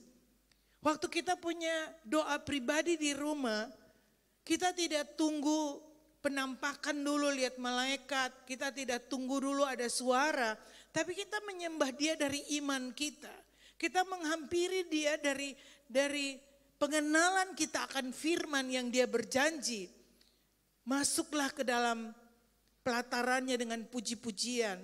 Waktu kita punya doa pribadi di rumah, kita tidak tunggu penampakan dulu lihat malaikat, kita tidak tunggu dulu ada suara, tapi kita menyembah dia dari iman kita. Kita menghampiri dia dari pengenalan kita akan firman yang dia berjanji. Masuklah ke dalam pelatarannya dengan puji-pujian.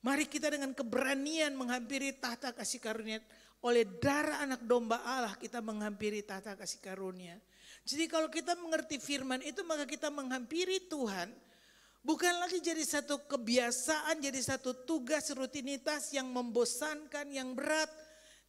Mari kita dengan keberanian menghampiri tahta kasih karunia. Oleh darah anak domba Allah kita menghampiri tahta kasih karunia. Jadi kalau kita mengerti firman itu maka kita menghampiri Tuhan. Bukan lagi jadi satu kebiasaan, jadi satu tugas rutinitas yang membosankan, yang berat.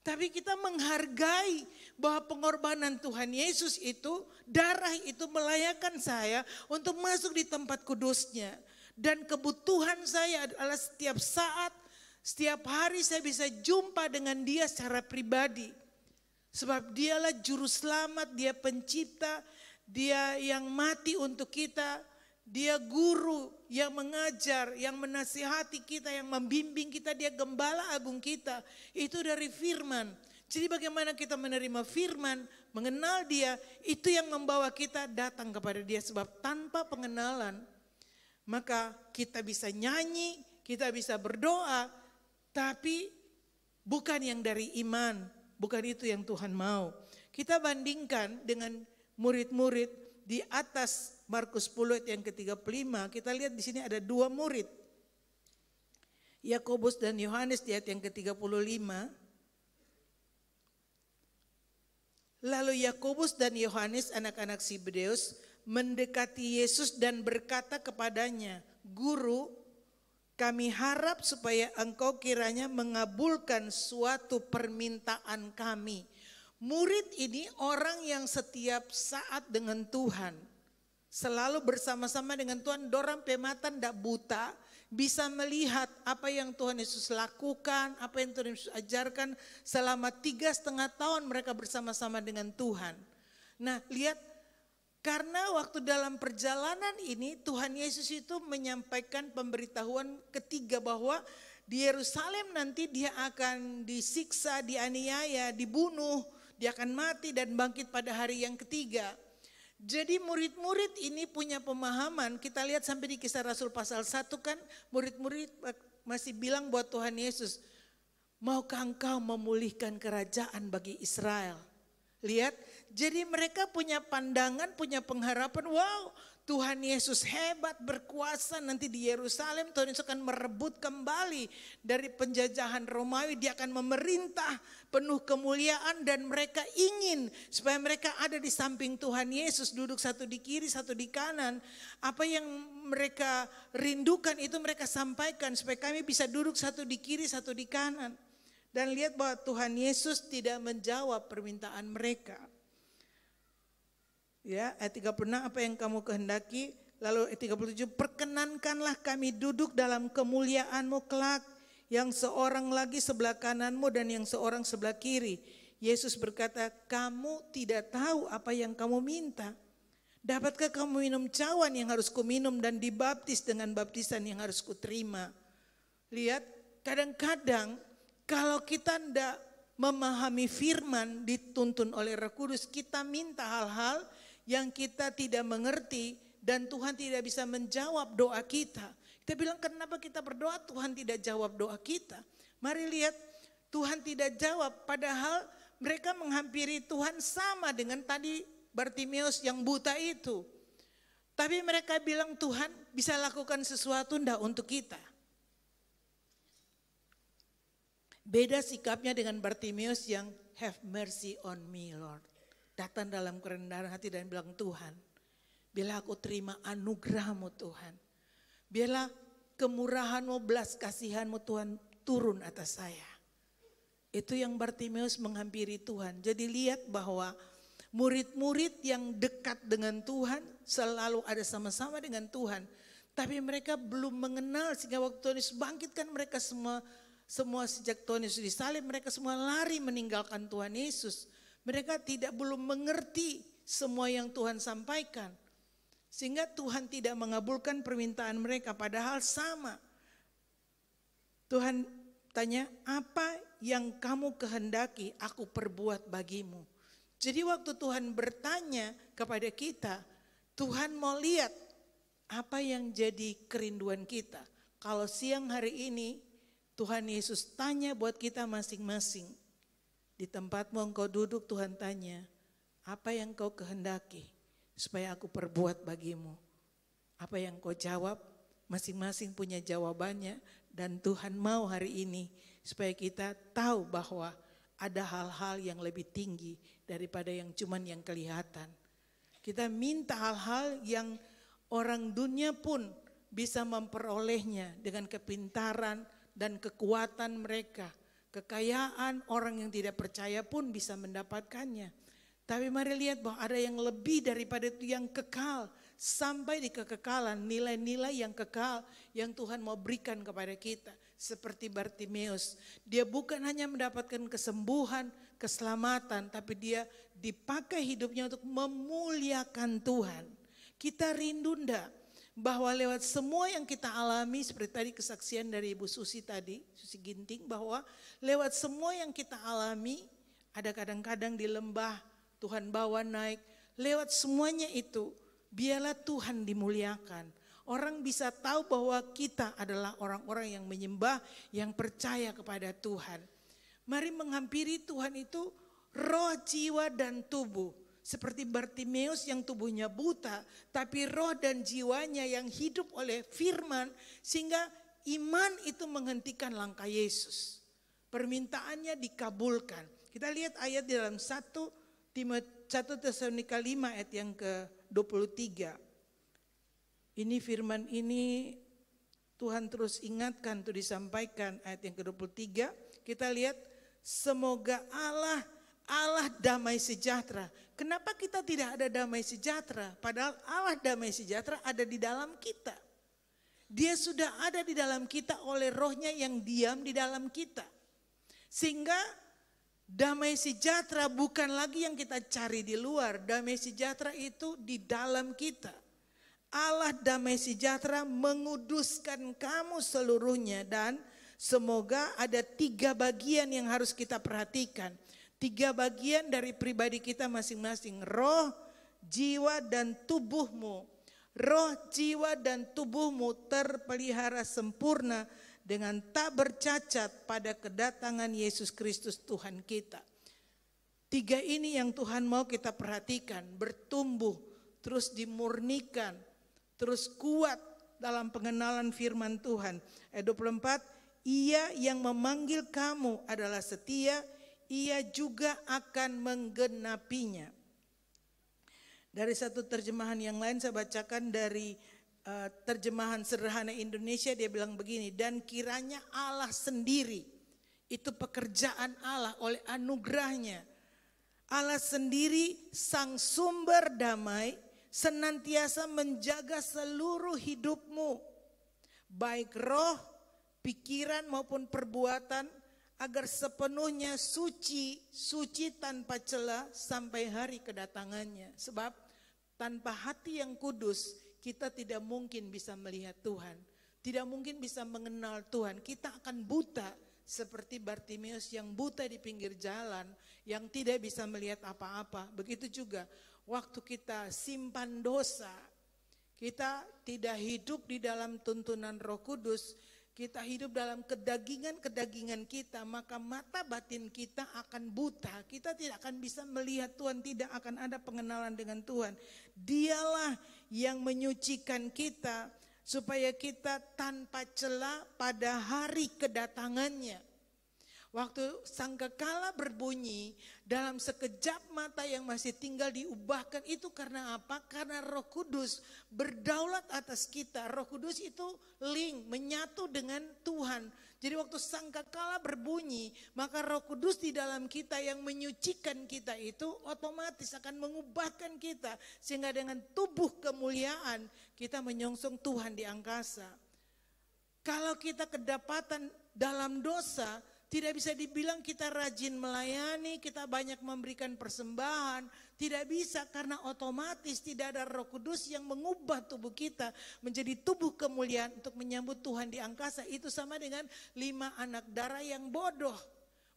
Tapi kita menghargai bahwa pengorbanan Tuhan Yesus itu, darah itu melayakkan saya untuk masuk di tempat kudusnya. Dan kebutuhan saya adalah setiap saat, setiap hari saya bisa jumpa dengan dia secara pribadi. Sebab dialah juru selamat, dia pencipta, dia yang mati untuk kita. Dia guru yang mengajar, yang menasihati kita, yang membimbing kita, dia gembala agung kita. Itu dari firman. Jadi bagaimana kita menerima firman, mengenal dia, itu yang membawa kita datang kepada dia. Sebab tanpa pengenalan, maka kita bisa nyanyi, kita bisa berdoa, tapi bukan yang dari iman, bukan itu yang Tuhan mau. Kita bandingkan dengan murid-murid di atas Markus 10 ayat yang ke-35, kita lihat di sini ada dua murid. Yakobus dan Yohanes di ayat yang ke-35. Lalu Yakobus dan Yohanes anak-anak Zebedeus mendekati Yesus dan berkata kepadanya, "Guru, kami harap supaya engkau kiranya mengabulkan suatu permintaan kami." Murid ini orang yang setiap saat dengan Tuhan. Selalu bersama-sama dengan Tuhan, dorang pemata ndak buta, bisa melihat apa yang Tuhan Yesus lakukan, apa yang Tuhan Yesus ajarkan selama 3,5 tahun mereka bersama-sama dengan Tuhan. Nah lihat, karena waktu dalam perjalanan ini Tuhan Yesus itu menyampaikan pemberitahuan ketiga bahwa di Yerusalem nanti dia akan disiksa, dianiaya, dibunuh, dia akan mati dan bangkit pada hari yang ketiga. Jadi murid-murid ini punya pemahaman, kita lihat sampai di Kisah Rasul pasal 1 kan murid-murid masih bilang buat Tuhan Yesus, "Maukah engkau memulihkan kerajaan bagi Israel?" Lihat, jadi mereka punya pandangan, punya pengharapan, wow Tuhan Yesus hebat, berkuasa nanti di Yerusalem. Tuhan Yesus akan merebut kembali dari penjajahan Romawi. Dia akan memerintah penuh kemuliaan dan mereka ingin supaya mereka ada di samping Tuhan Yesus. Duduk satu di kiri, satu di kanan. Apa yang mereka rindukan itu mereka sampaikan supaya kami bisa duduk satu di kiri, satu di kanan. Dan lihat bahwa Tuhan Yesus tidak menjawab permintaan mereka. Ya, ayat 36, apa yang kamu kehendaki? Lalu ayat 37, perkenankanlah kami duduk dalam kemuliaan-Mu kelak, yang seorang lagi sebelah kananmu dan yang seorang sebelah kiri. Yesus berkata, kamu tidak tahu apa yang kamu minta. Dapatkah kamu minum cawan yang harus kuminum dan dibaptis dengan baptisan yang harus kuterima? Lihat, kadang-kadang kalau kita tidak memahami firman dituntun oleh Roh Kudus, kita minta hal-hal yang kita tidak mengerti dan Tuhan tidak bisa menjawab doa kita. Kita bilang kenapa kita berdoa Tuhan tidak jawab doa kita. Mari lihat Tuhan tidak jawab padahal mereka menghampiri Tuhan sama dengan tadi Bartimeus yang buta itu. Tapi mereka bilang Tuhan bisa lakukan sesuatu enggak untuk kita. Beda sikapnya dengan Bartimeus yang have mercy on me Lord. Datang dalam kerendahan hati dan bilang Tuhan, biarlah aku terima anugerah-Mu Tuhan. Biarlah kemurahan-Mu, belas kasihan-Mu Tuhan turun atas saya. Itu yang Bartimeus menghampiri Tuhan. Jadi lihat bahwa murid-murid yang dekat dengan Tuhan selalu ada sama-sama dengan Tuhan. Tapi mereka belum mengenal sehingga waktu Tuhan Yesus bangkitkan mereka semua sejak Tuhan Yesus disalib mereka semua lari meninggalkan Tuhan Yesus. Mereka belum mengerti semua yang Tuhan sampaikan. Sehingga Tuhan tidak mengabulkan permintaan mereka padahal sama. Tuhan tanya, apa yang kamu kehendaki aku perbuat bagimu. Jadi waktu Tuhan bertanya kepada kita, Tuhan mau lihat Apa yang jadi kerinduan kita? Kalau siang hari ini Tuhan Yesus tanya buat kita masing-masing. Di tempatmu engkau duduk, Tuhan tanya, apa yang kau kehendaki supaya aku perbuat bagimu? Apa yang kau jawab? Masing-masing punya jawabannya, dan Tuhan mau hari ini supaya kita tahu bahwa ada hal-hal yang lebih tinggi daripada yang cuman yang kelihatan. Kita minta hal-hal yang orang dunia pun bisa memperolehnya dengan kepintaran dan kekuatan mereka. Kekayaan orang yang tidak percaya pun bisa mendapatkannya. Tapi mari lihat bahwa ada yang lebih daripada itu, yang kekal. Sampai di kekekalan, nilai-nilai yang kekal yang Tuhan mau berikan kepada kita. Seperti Bartimeus, dia bukan hanya mendapatkan kesembuhan, keselamatan, tapi dia dipakai hidupnya untuk memuliakan Tuhan. Kita rindu enggak bahwa lewat semua yang kita alami, seperti tadi kesaksian dari Ibu Susi tadi, Susi Ginting, bahwa lewat semua yang kita alami, ada kadang-kadang di lembah Tuhan bawa naik, lewat semuanya itu biarlah Tuhan dimuliakan. Orang bisa tahu bahwa kita adalah orang-orang yang menyembah, yang percaya kepada Tuhan. Mari menghampiri Tuhan itu roh, jiwa, dan tubuh. Seperti Bartimeus yang tubuhnya buta, tapi roh dan jiwanya yang hidup oleh firman, sehingga iman itu menghentikan langkah Yesus. Permintaannya dikabulkan. Kita lihat ayat di dalam 1 Tesalonika 5 ayat yang ke-23. Ini firman ini Tuhan terus ingatkan, tuh disampaikan ayat yang ke-23. Kita lihat, semoga Allah damai sejahtera. Kenapa kita tidak ada damai sejahtera? Padahal Allah damai sejahtera ada di dalam kita. Dia sudah ada di dalam kita oleh rohnya yang diam di dalam kita. Sehingga damai sejahtera bukan lagi yang kita cari di luar. Damai sejahtera itu di dalam kita. Allah damai sejahtera menguduskan kamu seluruhnya, dan semoga ada 3 bagian yang harus kita perhatikan. 3 bagian dari pribadi kita masing-masing. Roh, jiwa, dan tubuhmu. Roh, jiwa, dan tubuhmu terpelihara sempurna dengan tak bercacat pada kedatangan Yesus Kristus Tuhan kita. 3 ini yang Tuhan mau kita perhatikan. Bertumbuh, terus dimurnikan, terus kuat dalam pengenalan firman Tuhan. Ayat 24, Ia yang memanggil kamu adalah setia, Ia juga akan menggenapinya. Dari satu terjemahan yang lain saya bacakan dari terjemahan sederhana Indonesia, dia bilang begini, dan kiranya Allah sendiri, itu pekerjaan Allah oleh anugerahnya. Allah sendiri sang sumber damai senantiasa menjaga seluruh hidupmu, baik roh, pikiran maupun perbuatan, agar sepenuhnya suci tanpa celah sampai hari kedatangannya. Sebab tanpa hati yang kudus kita tidak mungkin bisa melihat Tuhan, tidak mungkin bisa mengenal Tuhan. Kita akan buta seperti Bartimeus yang buta di pinggir jalan, yang tidak bisa melihat apa-apa. Begitu juga waktu kita simpan dosa, kita tidak hidup di dalam tuntunan Roh Kudus, kita hidup dalam kedagingan kita, maka mata batin kita akan buta. Kita tidak akan bisa melihat Tuhan, tidak akan ada pengenalan dengan Tuhan. Dialah yang menyucikan kita supaya kita tanpa celah pada hari kedatangannya. Waktu sangkakala berbunyi, dalam sekejap mata yang masih tinggal diubahkan, itu karena apa? Karena Roh Kudus berdaulat atas kita. Roh Kudus itu link, menyatu dengan Tuhan. Jadi waktu sangkakala berbunyi, maka Roh Kudus di dalam kita yang menyucikan kita itu otomatis akan mengubahkan kita. Sehingga dengan tubuh kemuliaan kita menyongsong Tuhan di angkasa. Kalau kita kedapatan dalam dosa, tidak bisa dibilang kita rajin melayani, kita banyak memberikan persembahan. Tidak bisa, karena otomatis tidak ada Roh Kudus yang mengubah tubuh kita menjadi tubuh kemuliaan untuk menyambut Tuhan di angkasa. Itu sama dengan 5 anak darah yang bodoh.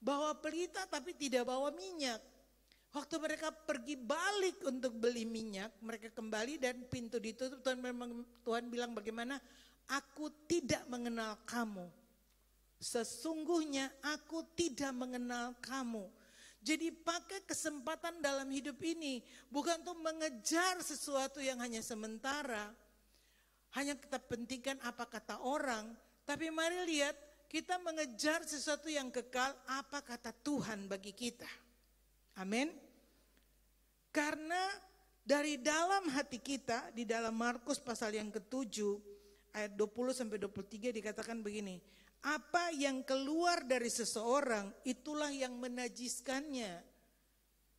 Bawa pelita tapi tidak bawa minyak. Waktu mereka pergi balik untuk beli minyak, mereka kembali dan pintu ditutup. Tuhan bilang bagaimana? Aku tidak mengenal kamu. Sesungguhnya aku tidak mengenal kamu. Jadi pakai kesempatan dalam hidup ini bukan untuk mengejar sesuatu yang hanya sementara. Hanya kita pentingkan apa kata orang. Tapi mari lihat, kita mengejar sesuatu yang kekal, apa kata Tuhan bagi kita. Amin. Karena dari dalam hati kita, di dalam Markus pasal yang ke-7 ayat 20-23 dikatakan begini. Apa yang keluar dari seseorang itulah yang menajiskannya.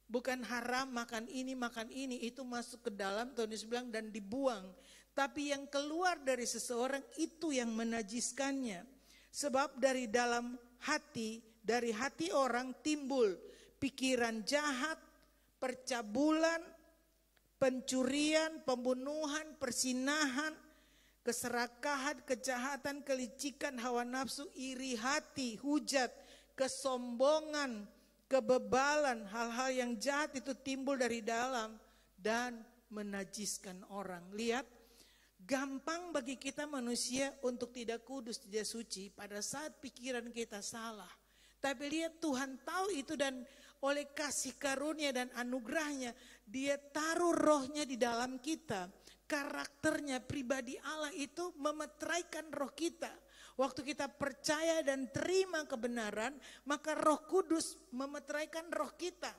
Bukan haram makan ini itu masuk ke dalam, Tuhan Yesus bilang, dan dibuang. Tapi yang keluar dari seseorang itu yang menajiskannya. Sebab dari dalam hati, dari hati orang timbul pikiran jahat, percabulan, pencurian, pembunuhan, persinahan, keserakahan, kejahatan, kelicikan, hawa nafsu, iri hati, hujat, kesombongan, kebebalan, hal-hal yang jahat itu timbul dari dalam dan menajiskan orang. Lihat, gampang bagi kita manusia untuk tidak kudus, tidak suci pada saat pikiran kita salah. Tapi lihat, Tuhan tahu itu dan oleh kasih karunia dan anugerahnya Dia taruh rohnya di dalam kita. Karakternya, pribadi Allah itu memeteraikan roh kita. Waktu kita percaya dan terima kebenaran, maka Roh Kudus memeteraikan roh kita.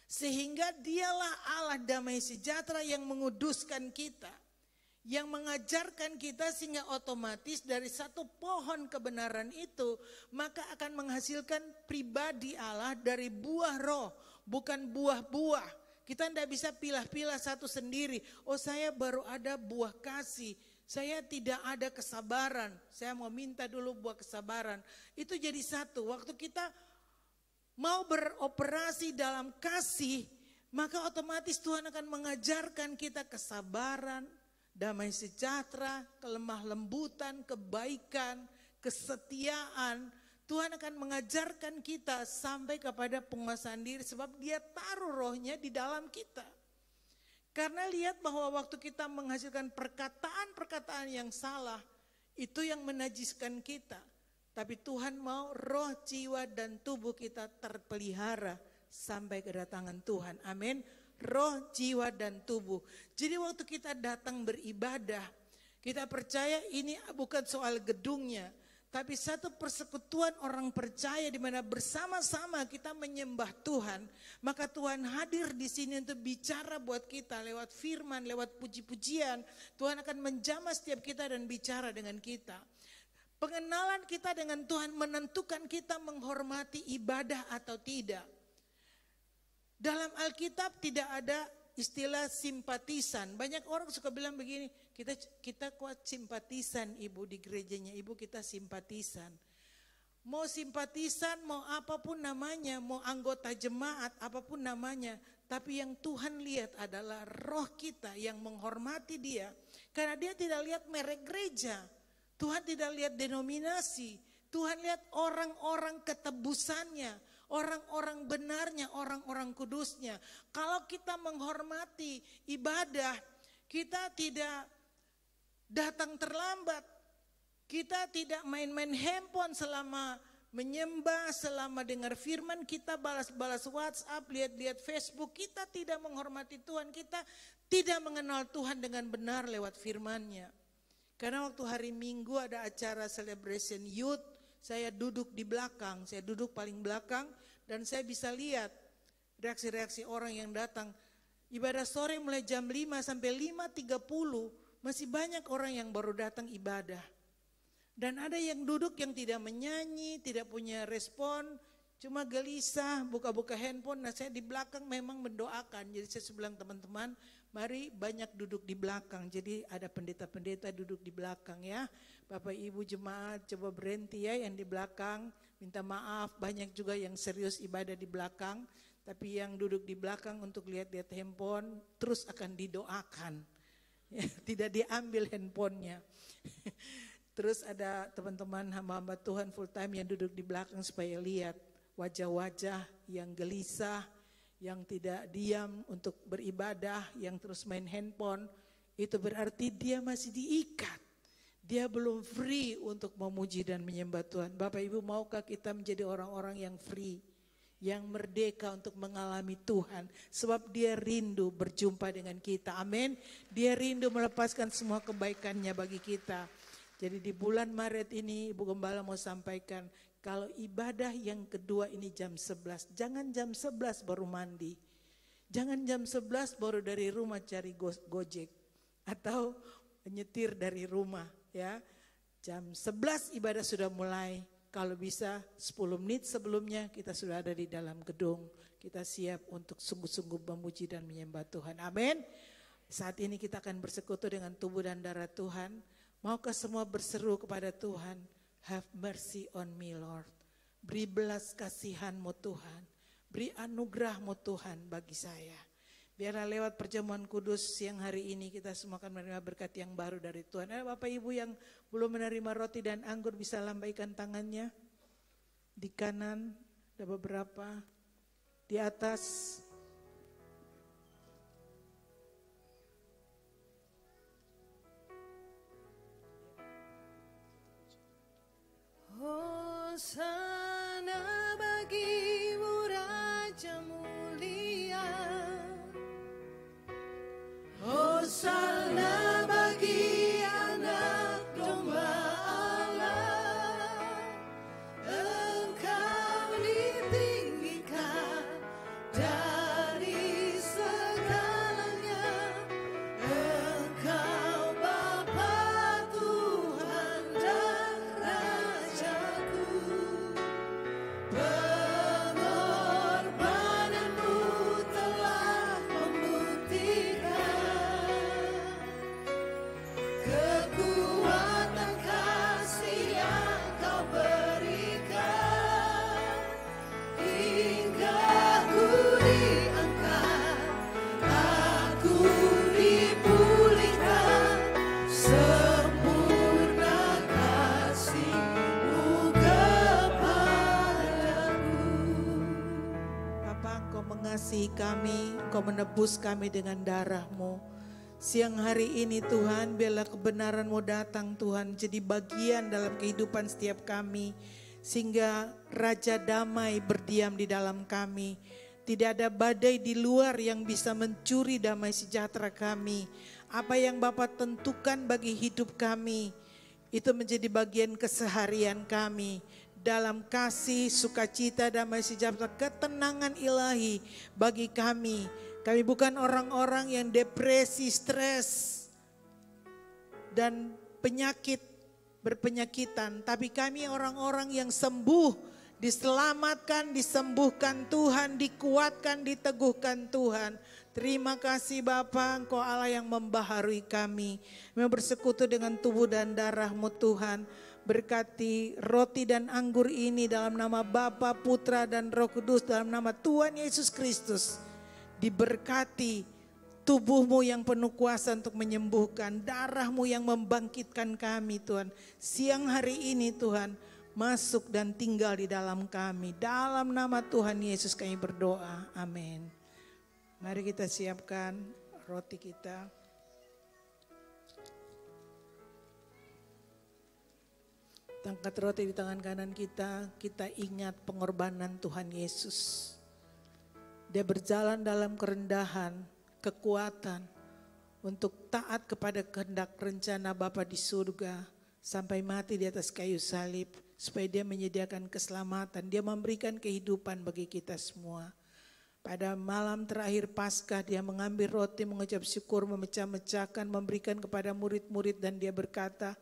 Sehingga Dialah Allah damai sejahtera yang menguduskan kita. Yang mengajarkan kita sehingga otomatis dari satu pohon kebenaran itu maka akan menghasilkan pribadi Allah dari buah roh, bukan buah-buah. Kita tidak bisa pilah-pilah satu sendiri. Oh, saya baru ada buah kasih, saya tidak ada kesabaran, saya mau minta dulu buah kesabaran. Itu jadi satu. Waktu kita mau beroperasi dalam kasih, maka otomatis Tuhan akan mengajarkan kita kesabaran, damai sejahtera, kelemah lembutan, kebaikan, kesetiaan. Tuhan akan mengajarkan kita sampai kepada penguasaan diri sebab Dia taruh rohnya di dalam kita. Karena lihat bahwa waktu kita menghasilkan perkataan-perkataan yang salah, itu yang menajiskan kita. Tapi Tuhan mau roh, jiwa, dan tubuh kita terpelihara sampai kedatangan Tuhan. Amin. Roh, jiwa, dan tubuh. Jadi waktu kita datang beribadah, kita percaya ini bukan soal gedungnya, tapi satu persekutuan orang percaya di mana bersama-sama kita menyembah Tuhan. Maka Tuhan hadir di sini untuk bicara buat kita lewat firman, lewat puji-pujian. Tuhan akan menjamah setiap kita dan bicara dengan kita. Pengenalan kita dengan Tuhan menentukan kita menghormati ibadah atau tidak. Dalam Alkitab tidak ada istilah simpatisan. Banyak orang suka bilang begini, kita kuat simpatisan ibu di gerejanya, ibu kita simpatisan. Mau simpatisan, mau apapun namanya, mau anggota jemaat, apapun namanya. Tapi yang Tuhan lihat adalah roh kita yang menghormati Dia. Karena Dia tidak lihat merek gereja, Tuhan tidak lihat denominasi, Tuhan lihat orang-orang ketebusannya, orang-orang benarnya, orang-orang kudusnya. Kalau kita menghormati ibadah, kita tidak datang terlambat. Kita tidak main-main handphone selama menyembah, selama dengar firman, kita balas-balas WhatsApp, lihat-lihat Facebook. Kita tidak menghormati Tuhan, kita tidak mengenal Tuhan dengan benar lewat firman-Nya. Karena waktu hari Minggu ada acara celebration youth, saya duduk di belakang, saya duduk paling belakang dan saya bisa lihat reaksi-reaksi orang yang datang. Ibadah sore mulai jam 5 sampai 5.30 masih banyak orang yang baru datang ibadah. Dan ada yang duduk yang tidak menyanyi, tidak punya respon, cuma gelisah, buka-buka handphone. Nah, saya di belakang memang mendoakan. Jadi saya bilang teman-teman, mari banyak duduk di belakang. Jadi ada pendeta-pendeta duduk di belakang ya. Bapak Ibu jemaat coba berhenti ya yang di belakang. Minta maaf, banyak juga yang serius ibadah di belakang. Tapi yang duduk di belakang untuk lihat-lihat handphone terus akan didoakan. Ya, tidak diambil handphonenya. Terus ada teman-teman hamba-hamba Tuhan full time yang duduk di belakang supaya lihat wajah-wajah yang gelisah, yang tidak diam untuk beribadah, yang terus main handphone, itu berarti dia masih diikat. Dia belum free untuk memuji dan menyembah Tuhan. Bapak Ibu, maukah kita menjadi orang-orang yang free, yang merdeka untuk mengalami Tuhan, sebab dia rindu berjumpa dengan kita. Amin. Dia rindu melepaskan semua kebaikannya bagi kita. Jadi di bulan Maret ini Ibu Gembala mau sampaikan, kalau ibadah yang kedua ini jam 11, jangan jam 11 baru mandi. Jangan jam 11 baru dari rumah cari Gojek atau nyetir dari rumah, ya. Jam 11 ibadah sudah mulai. Kalau bisa 10 menit sebelumnya kita sudah ada di dalam gedung. Kita siap untuk sungguh-sungguh memuji dan menyembah Tuhan. Amin. Saat ini kita akan bersekutu dengan tubuh dan darah Tuhan. Maukah semua berseru kepada Tuhan, have mercy on me Lord. Beri belas kasihan-Mu Tuhan. Beri anugerah-Mu Tuhan bagi saya. Biarlah lewat perjamuan kudus siang hari ini kita semua akan menerima berkat yang baru dari Tuhan. Bapak Ibu yang belum menerima roti dan anggur bisa lambaikan tangannya. Di kanan ada beberapa, di atas. Hosana bagimu Raja mulia, Hosana bagi anak domba Allah. Engkau ditinggikan dari segalanya, Engkau Bapa Tuhan dan Rajaku. Pengorbananmu telah membuktikan kekuatan kasih yang kau berikan, hingga aku diangkat, aku dipulihkan, sempurna kasih-Mu kepadaku. Bapa, Engkau mengasihi kami, Engkau menebus kami dengan darah-Mu. Siang hari ini Tuhan, biarlah kebenaran-Mu datang Tuhan, jadi bagian dalam kehidupan setiap kami. Sehingga Raja Damai berdiam di dalam kami. Tidak ada badai di luar yang bisa mencuri damai sejahtera kami. Apa yang Bapa tentukan bagi hidup kami, itu menjadi bagian keseharian kami. Dalam kasih, sukacita, damai sejahtera, ketenangan ilahi bagi kami. Kami bukan orang-orang yang depresi, stres, dan penyakit, berpenyakitan. Tapi kami orang-orang yang sembuh, diselamatkan, disembuhkan Tuhan, dikuatkan, diteguhkan Tuhan. Terima kasih Bapa, Engkau Allah yang membaharui kami. Kami bersekutu dengan tubuh dan darah-Mu Tuhan. Berkati roti dan anggur ini dalam nama Bapa, Putra dan Roh Kudus, dalam nama Tuhan Yesus Kristus. Diberkati tubuh-Mu yang penuh kuasa untuk menyembuhkan, darah-Mu yang membangkitkan kami Tuhan. Siang hari ini Tuhan, masuk dan tinggal di dalam kami. Dalam nama Tuhan Yesus kami berdoa, amin. Mari kita siapkan roti kita. Angkat roti di tangan kanan kita, kita ingat pengorbanan Tuhan Yesus. Dia berjalan dalam kerendahan, kekuatan untuk taat kepada kehendak rencana Bapa di surga sampai mati di atas kayu salib supaya dia menyediakan keselamatan, dia memberikan kehidupan bagi kita semua. Pada malam terakhir Paskah dia mengambil roti, mengucap syukur, memecah-mecahkan, memberikan kepada murid-murid dan dia berkata,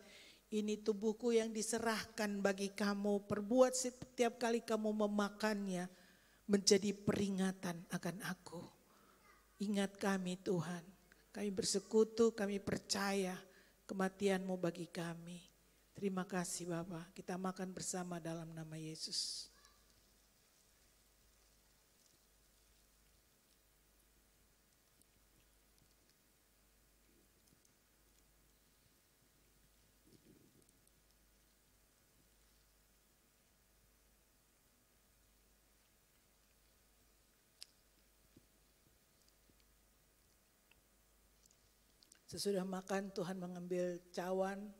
ini tubuhku yang diserahkan bagi kamu, perbuat setiap kali kamu memakannya menjadi peringatan akan aku. Ingat kami Tuhan, kami bersekutu, kami percaya kematian-Mu bagi kami. Terima kasih Bapa, kita makan bersama dalam nama Yesus. Sesudah makan Tuhan mengambil cawan.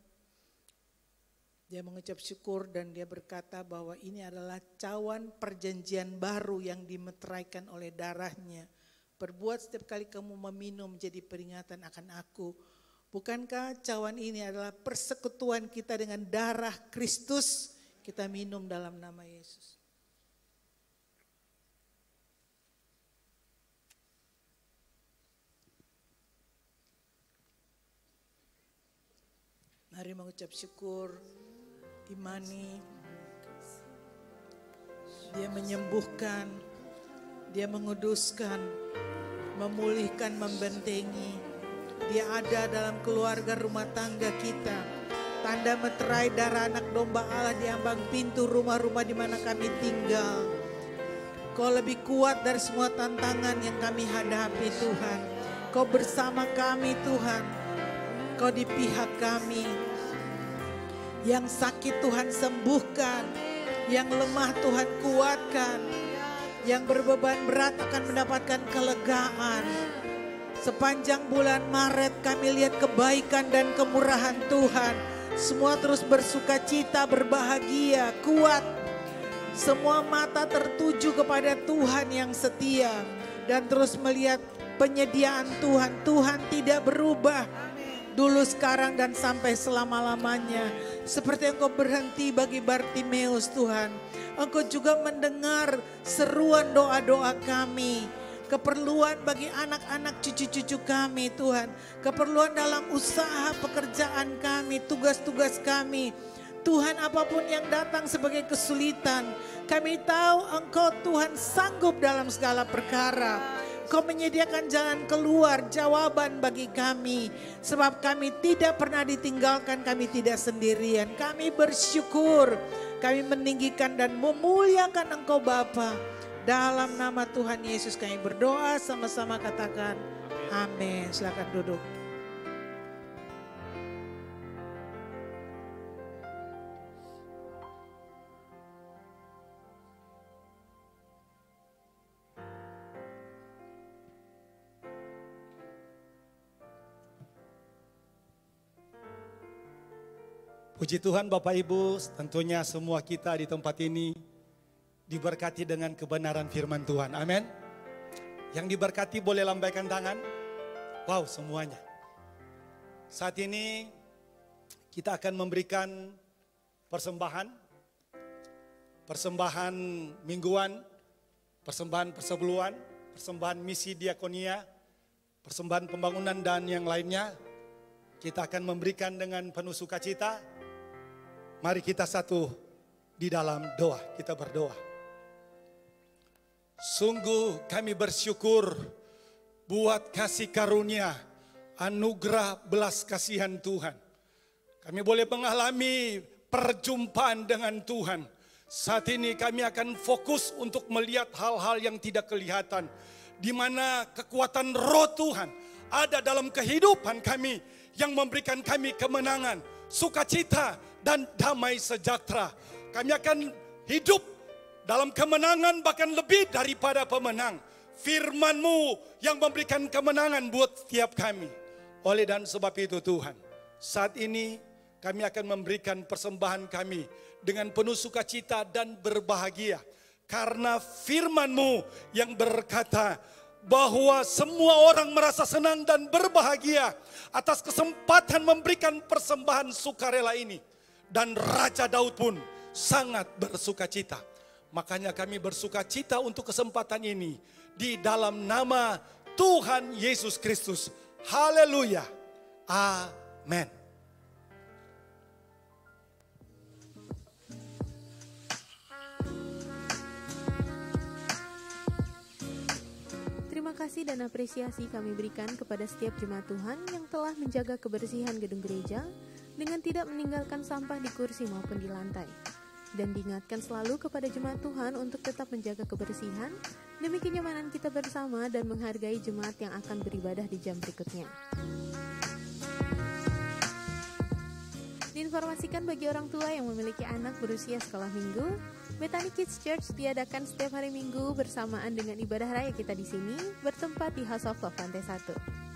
Dia mengucap syukur dan dia berkata bahwa ini adalah cawan perjanjian baru yang dimeteraikan oleh darahnya. Perbuat setiap kali kamu meminum menjadi peringatan akan aku. Bukankah cawan ini adalah persekutuan kita dengan darah Kristus? Kita minum dalam nama Yesus. Mari mengucap syukur, imani. Dia menyembuhkan, dia menguduskan, memulihkan, membentengi. Dia ada dalam keluarga rumah tangga kita. Tanda meterai darah anak domba Allah di ambang pintu rumah-rumah di mana kami tinggal. Kau lebih kuat dari semua tantangan yang kami hadapi Tuhan. Kau bersama kami Tuhan. Kau di pihak kami. Yang sakit Tuhan sembuhkan. Yang lemah Tuhan kuatkan. Yang berbeban berat akan mendapatkan kelegaan. Sepanjang bulan Maret kami lihat kebaikan dan kemurahan Tuhan. Semua terus bersuka cita, berbahagia, kuat. Semua mata tertuju kepada Tuhan yang setia. Dan terus melihat penyediaan Tuhan. Tuhan tidak berubah. Dulu, sekarang, dan sampai selama-lamanya. Seperti Engkau berhenti bagi Bartimeus Tuhan. Engkau juga mendengar seruan doa-doa kami. Keperluan bagi anak-anak cucu-cucu kami Tuhan. Keperluan dalam usaha pekerjaan kami, tugas-tugas kami. Tuhan, apapun yang datang sebagai kesulitan, kami tahu Engkau Tuhan sanggup dalam segala perkara. Kau menyediakan jalan keluar, jawaban bagi kami. Sebab kami tidak pernah ditinggalkan, kami tidak sendirian. Kami bersyukur, kami meninggikan dan memuliakan Engkau Bapa. Dalam nama Tuhan Yesus kami berdoa, sama-sama katakan amin. Silakan duduk. Puji Tuhan Bapak Ibu, tentunya semua kita di tempat ini diberkati dengan kebenaran firman Tuhan. Amin. Yang diberkati boleh lambaikan tangan. Wow, semuanya. Saat ini kita akan memberikan persembahan mingguan, persembahan persebuluhan, persembahan misi diakonia, persembahan pembangunan dan yang lainnya. Kita akan memberikan dengan penuh sukacita. Mari kita satu di dalam doa, kita berdoa. Sungguh kami bersyukur buat kasih karunia, anugerah belas kasihan Tuhan. Kami boleh mengalami perjumpaan dengan Tuhan. Saat ini kami akan fokus untuk melihat hal-hal yang tidak kelihatan. Di mana kekuatan roh Tuhan ada dalam kehidupan kami yang memberikan kami kemenangan, sukacita, dan damai sejahtera. Kami akan hidup dalam kemenangan bahkan lebih daripada pemenang. Firman-Mu yang memberikan kemenangan buat setiap kami. Oleh dan sebab itu Tuhan, saat ini kami akan memberikan persembahan kami dengan penuh sukacita dan berbahagia. Karena firman-Mu yang berkata bahwa semua orang merasa senang dan berbahagia atas kesempatan memberikan persembahan sukarela ini. Dan Raja Daud pun sangat bersukacita. Makanya kami bersukacita untuk kesempatan ini. Di dalam nama Tuhan Yesus Kristus. Haleluya. Amin. Terima kasih dan apresiasi kami berikan kepada setiap jemaat Tuhan yang telah menjaga kebersihan gedung gereja dengan tidak meninggalkan sampah di kursi maupun di lantai. Dan diingatkan selalu kepada jemaat Tuhan untuk tetap menjaga kebersihan demi kenyamanan kita bersama dan menghargai jemaat yang akan beribadah di jam berikutnya. Diinformasikan bagi orang tua yang memiliki anak berusia sekolah minggu, Bethany Kids Church diadakan setiap hari Minggu bersamaan dengan ibadah raya kita di sini, bertempat di House of Love lantai 1.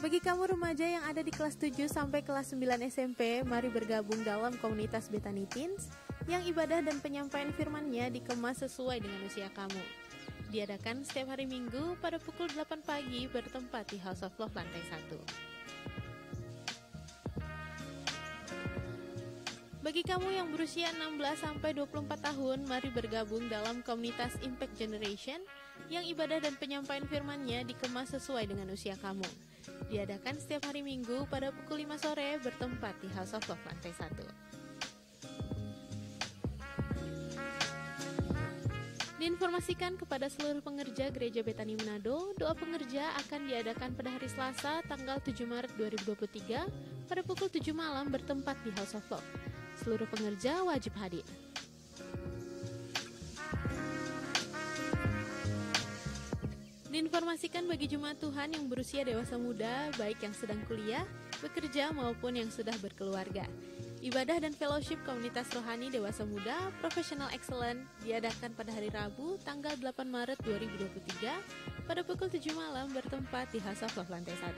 Bagi kamu remaja yang ada di kelas 7 sampai kelas 9 SMP, mari bergabung dalam komunitas Bethany Teens yang ibadah dan penyampaian firman-Nya dikemas sesuai dengan usia kamu. Diadakan setiap hari Minggu pada pukul 8 pagi bertempat di House of Love lantai 1. Bagi kamu yang berusia 16 sampai 24 tahun, mari bergabung dalam komunitas Impact Generation yang ibadah dan penyampaian firman-Nya dikemas sesuai dengan usia kamu. Diadakan setiap hari Minggu pada pukul 5 sore bertempat di House of Love lantai 1. Diinformasikan kepada seluruh pengerja Gereja Bethany Manado, doa pengerja akan diadakan pada hari Selasa tanggal 7 Maret 2023 pada pukul 7 malam bertempat di House of Love. Seluruh pengerja wajib hadir. Diinformasikan bagi jemaat Tuhan yang berusia dewasa muda, baik yang sedang kuliah, bekerja maupun yang sudah berkeluarga. Ibadah dan fellowship komunitas rohani dewasa muda Professional Excellent diadakan pada hari Rabu tanggal 8 Maret 2023 pada pukul 7 malam bertempat di House of Love lantai 1.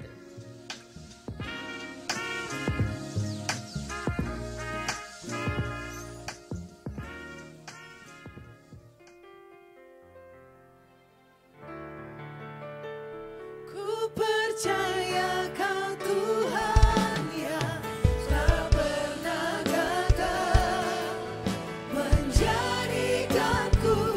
Percaya kau Tuhan yang tak pernah gagal menjadikanku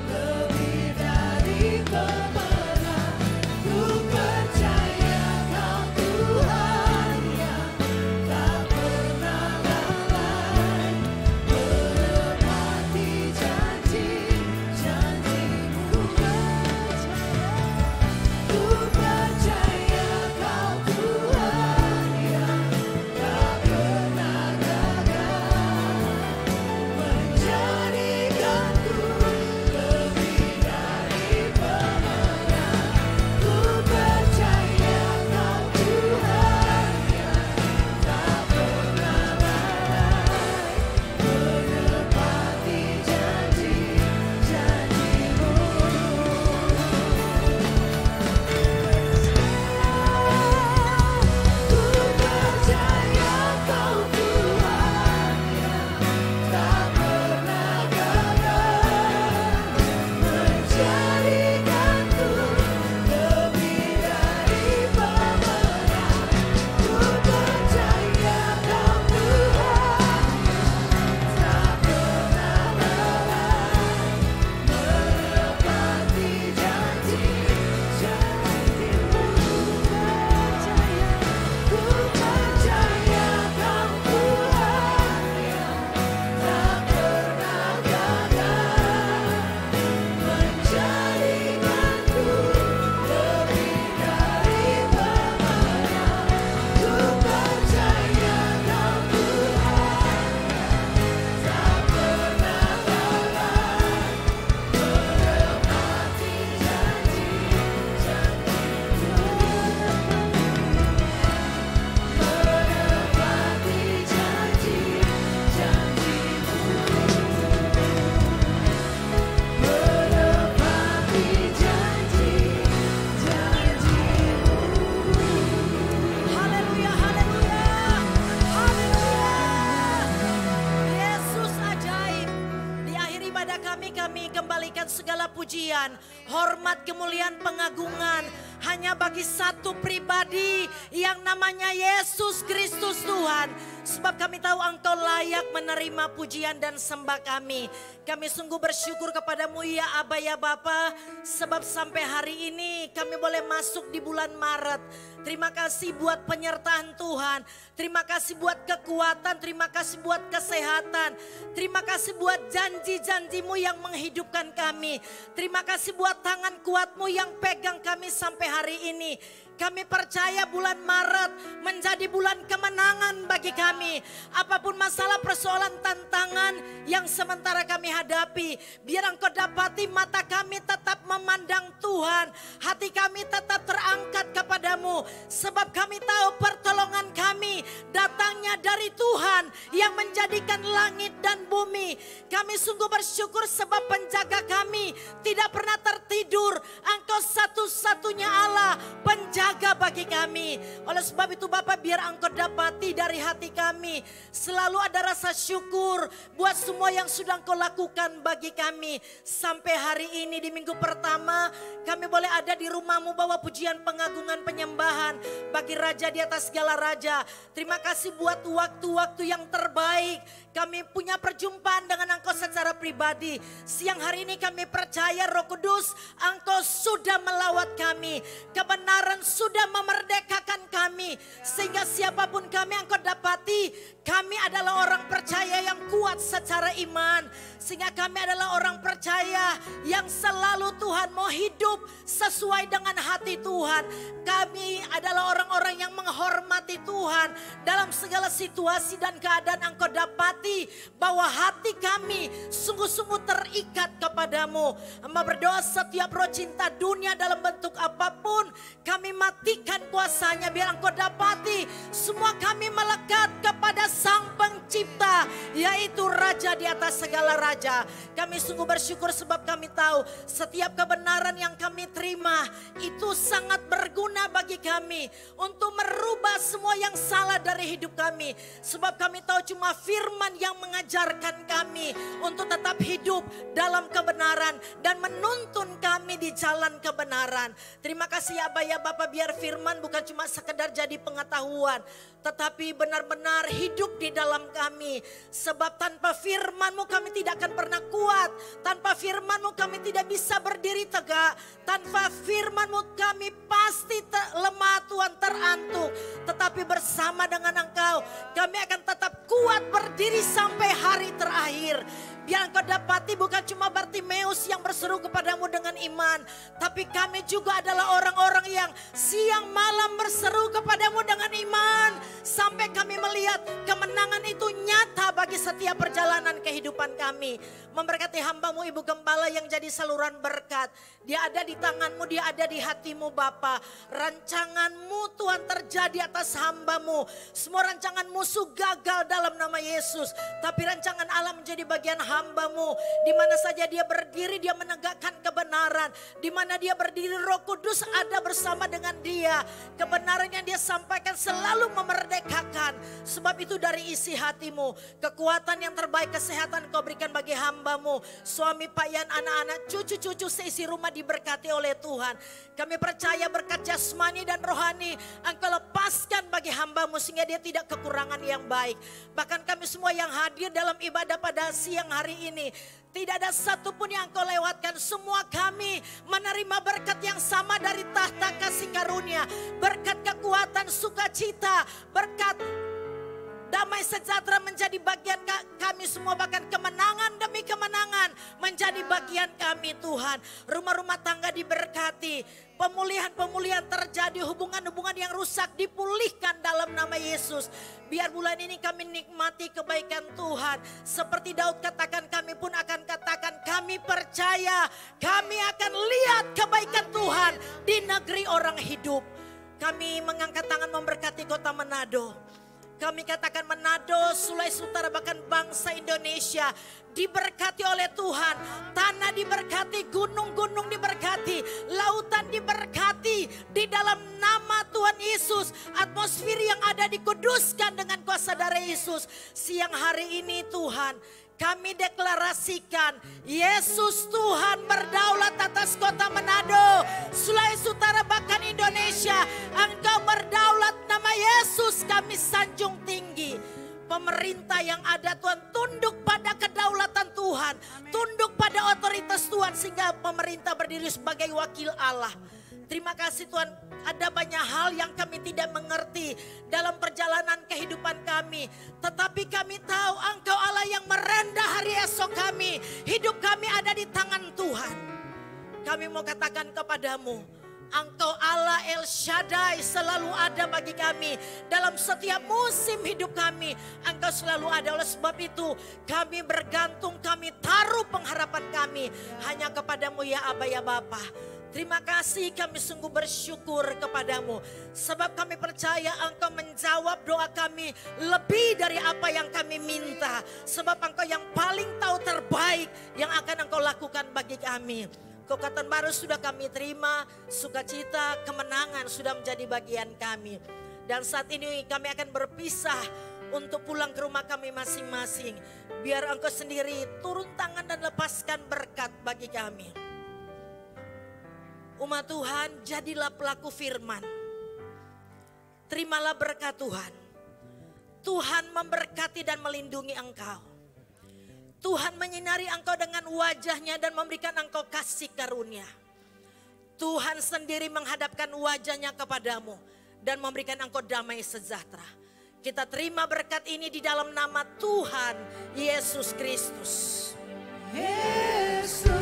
lebih dari pemenang. Ku percaya kau Tuhan yang tak pernah lalai menepati janji-janji-Mu. Ku percaya kau Tuhan yang tak pernah gagal menjadikanku lebih dari pemenang. Ku percaya kau Tuhan yang tak pernah lalai menepati janji-janji-Mu. Ku percaya kau Tuhan yang tak pernah gagal menjadikanku lebih dari pemenang. Ku percaya kau Tuhan yang tak pernah lalai menepati janji-janji-Mu. Ku percaya kau Tuhan yang tak pernah gagal menjadikanku lebih dari pemenang. Ku percaya kau Tuhan yang tak pernah lalai menepati Haleluya, haleluya, haleluya. Yesus ajaib. Di akhir ibadah kami kembalikan segala pujian, hormat, kemuliaan, pengagungan hanya bagi satu pribadi yang namanya Yesus Kristus Tuhan. Sebab kami tahu Engkau layak menerima pujian dan sembah kami. Kami sungguh bersyukur kepadamu ya Aba ya Bapa. Sebab sampai hari ini kami boleh masuk di bulan Maret. Terima kasih buat penyertaan Tuhan. Terima kasih buat kekuatan. Terima kasih buat kesehatan. Terima kasih buat janji-janji-Mu yang menghidupkan kami. Terima kasih buat tangan kuat-Mu yang pegang kami sampai hari ini. Kami percaya bulan Maret menjadi bulan kemenangan bagi kami. Apapun masalah, persoalan, tantangan yang sementara kami hadapi, biar Engkau dapati mata kami tetap memandang Tuhan. Hati kami tetap terangkat kepadamu. Sebab kami tahu pertolongan kami datang karunia dari Tuhan yang menjadikan langit dan bumi. Kami sungguh bersyukur sebab penjaga kami tidak pernah tertidur. Engkau satu-satunya Allah penjaga bagi kami. Oleh sebab itu Bapa, biar Engkau dapati dari hati kami selalu ada rasa syukur buat semua yang sudah Engkau lakukan bagi kami. Sampai hari ini di minggu pertama kami boleh ada di rumah-Mu bawa pujian, pengagungan, penyembahan bagi Raja di atas segala raja. Terima kasih buat waktu-waktu yang terbaik. Kami punya perjumpaan dengan Engkau secara pribadi. Siang hari ini kami percaya Roh Kudus, Engkau sudah melawat kami. Kebenaran sudah memerdekakan kami. Sehingga siapapun kami Engkau dapati, kami adalah orang percaya yang kuat secara iman. Sehingga kami adalah orang percaya yang selalu Tuhan mau hidup sesuai dengan hati Tuhan. Kami adalah orang-orang yang menghormati Tuhan dalam segala situasi dan keadaan. Engkau dapati bahwa hati kami sungguh-sungguh terikat kepadamu. Hamba berdoa setiap roh cinta dunia dalam bentuk apapun, kami matikan kuasanya. Biar Engkau dapati semua kami melekat kepada Sang Pencipta, yaitu Raja di atas segala raja. Kami sungguh bersyukur sebab kami tahu setiap kebenaran yang kami terima itu sangat berguna bagi kami untuk merubah semua yang salah dari hidup kami. Sebab kami tahu cuma firman yang mengajarkan kami untuk tetap hidup dalam kebenaran dan menuntun kami di jalan kebenaran. Terima kasih ya Abah ya Bapa, biar firman bukan cuma sekedar jadi pengetahuan, tetapi benar-benar hidup di dalam kami. Sebab tanpa firman-Mu kami tidak akan pernah kuat. Tanpa firman-Mu kami tidak bisa berdiri tegak. Tanpa firman-Mu kami pasti lemah Tuhan, terantuk. Tetapi bersama dengan Engkau kami akan tetap kuat berdiri sampai hari terakhir. Biar Engkau dapati bukan cuma Bartimeus yang berseru kepadamu dengan iman, tapi kami juga adalah orang-orang yang siang malam berseru kepadamu dengan iman. Sampai kami melihat kemenangan itu nyata bagi setiap perjalanan kehidupan kami. Memberkati hamba-Mu Ibu Gembala yang jadi saluran berkat. Dia ada di tangan-Mu, dia ada di hati-Mu Bapa. Rancangan-Mu Tuhan terjadi atas hamba-Mu. Semua rancangan musuh gagal dalam nama Yesus. Tapi rancangan Allah menjadi bagian hamba-Mu. Di mana saja dia berdiri, dia menegakkan kebenaran. Di mana dia berdiri, Roh Kudus ada bersama dengan dia. Kebenaran yang dia sampaikan selalu memerdekakan. Sebab itu dari isi hati-Mu, kekuatan yang terbaik, kesehatan Kau berikan bagi hamba-Mu. Suami, payan, anak-anak, cucu-cucu seisi rumah diberkati oleh Tuhan. Kami percaya berkat jasmani dan rohani Engkau lepaskan bagi hamba-Mu sehingga dia tidak kekurangan yang baik. Bahkan kami semua yang hadir dalam ibadah pada siang hari ini, tidak ada satupun yang Engkau lewatkan. Semua kami menerima berkat yang sama dari tahta kasih karunia. Berkat kekuatan, sukacita, berkat damai sejahtera menjadi bagian kami semua. Bahkan kemenangan demi kemenangan menjadi bagian kami Tuhan. Rumah-rumah tangga diberkati. Pemulihan-pemulihan terjadi, hubungan-hubungan yang rusak dipulihkan dalam nama Yesus. Biar bulan ini kami nikmati kebaikan Tuhan. Seperti Daud katakan, kami pun akan katakan, kami percaya kami akan lihat kebaikan Tuhan di negeri orang hidup. Kami mengangkat tangan memberkati kota Manado. Kami katakan Manado, Sulawesi Utara, bahkan bangsa Indonesia diberkati oleh Tuhan. Tanah diberkati, gunung-gunung diberkati, lautan diberkati. Di dalam nama Tuhan Yesus, atmosfer yang ada dikuduskan dengan kuasa darah Yesus. Siang hari ini Tuhan, kami deklarasikan Yesus Tuhan berdaulat atas kota Manado, Sulawesi Utara, bahkan Indonesia. Engkau berdaulat, nama Yesus kami sanjung tinggi. Pemerintah yang ada Tuhan tunduk pada kedaulatan Tuhan. Tunduk pada otoritas Tuhan sehingga pemerintah berdiri sebagai wakil Allah. Terima kasih Tuhan, ada banyak hal yang kami tidak mengerti dalam perjalanan kehidupan kami. Tetapi kami tahu Engkau Allah yang merendah hari esok kami. Hidup kami ada di tangan Tuhan. Kami mau katakan kepadamu, Engkau Allah El Shaddai selalu ada bagi kami. Dalam setiap musim hidup kami, Engkau selalu ada. Oleh sebab itu kami bergantung, kami taruh pengharapan kami hanya kepadamu ya Aba ya Bapa. Terima kasih, kami sungguh bersyukur kepadamu. Sebab kami percaya Engkau menjawab doa kami lebih dari apa yang kami minta. Sebab Engkau yang paling tahu terbaik yang akan Engkau lakukan bagi kami. Kekuatan baru sudah kami terima, sukacita, kemenangan sudah menjadi bagian kami. Dan saat ini kami akan berpisah untuk pulang ke rumah kami masing-masing. Biar Engkau sendiri turun tangan dan lepaskan berkat bagi kami. Umat Tuhan, jadilah pelaku firman. Terimalah berkat Tuhan. Tuhan memberkati dan melindungi engkau. Tuhan menyinari engkau dengan wajahnya dan memberikan engkau kasih karunia. Tuhan sendiri menghadapkan wajahnya kepadamu dan memberikan engkau damai sejahtera. Kita terima berkat ini di dalam nama Tuhan Yesus Kristus. Yesus.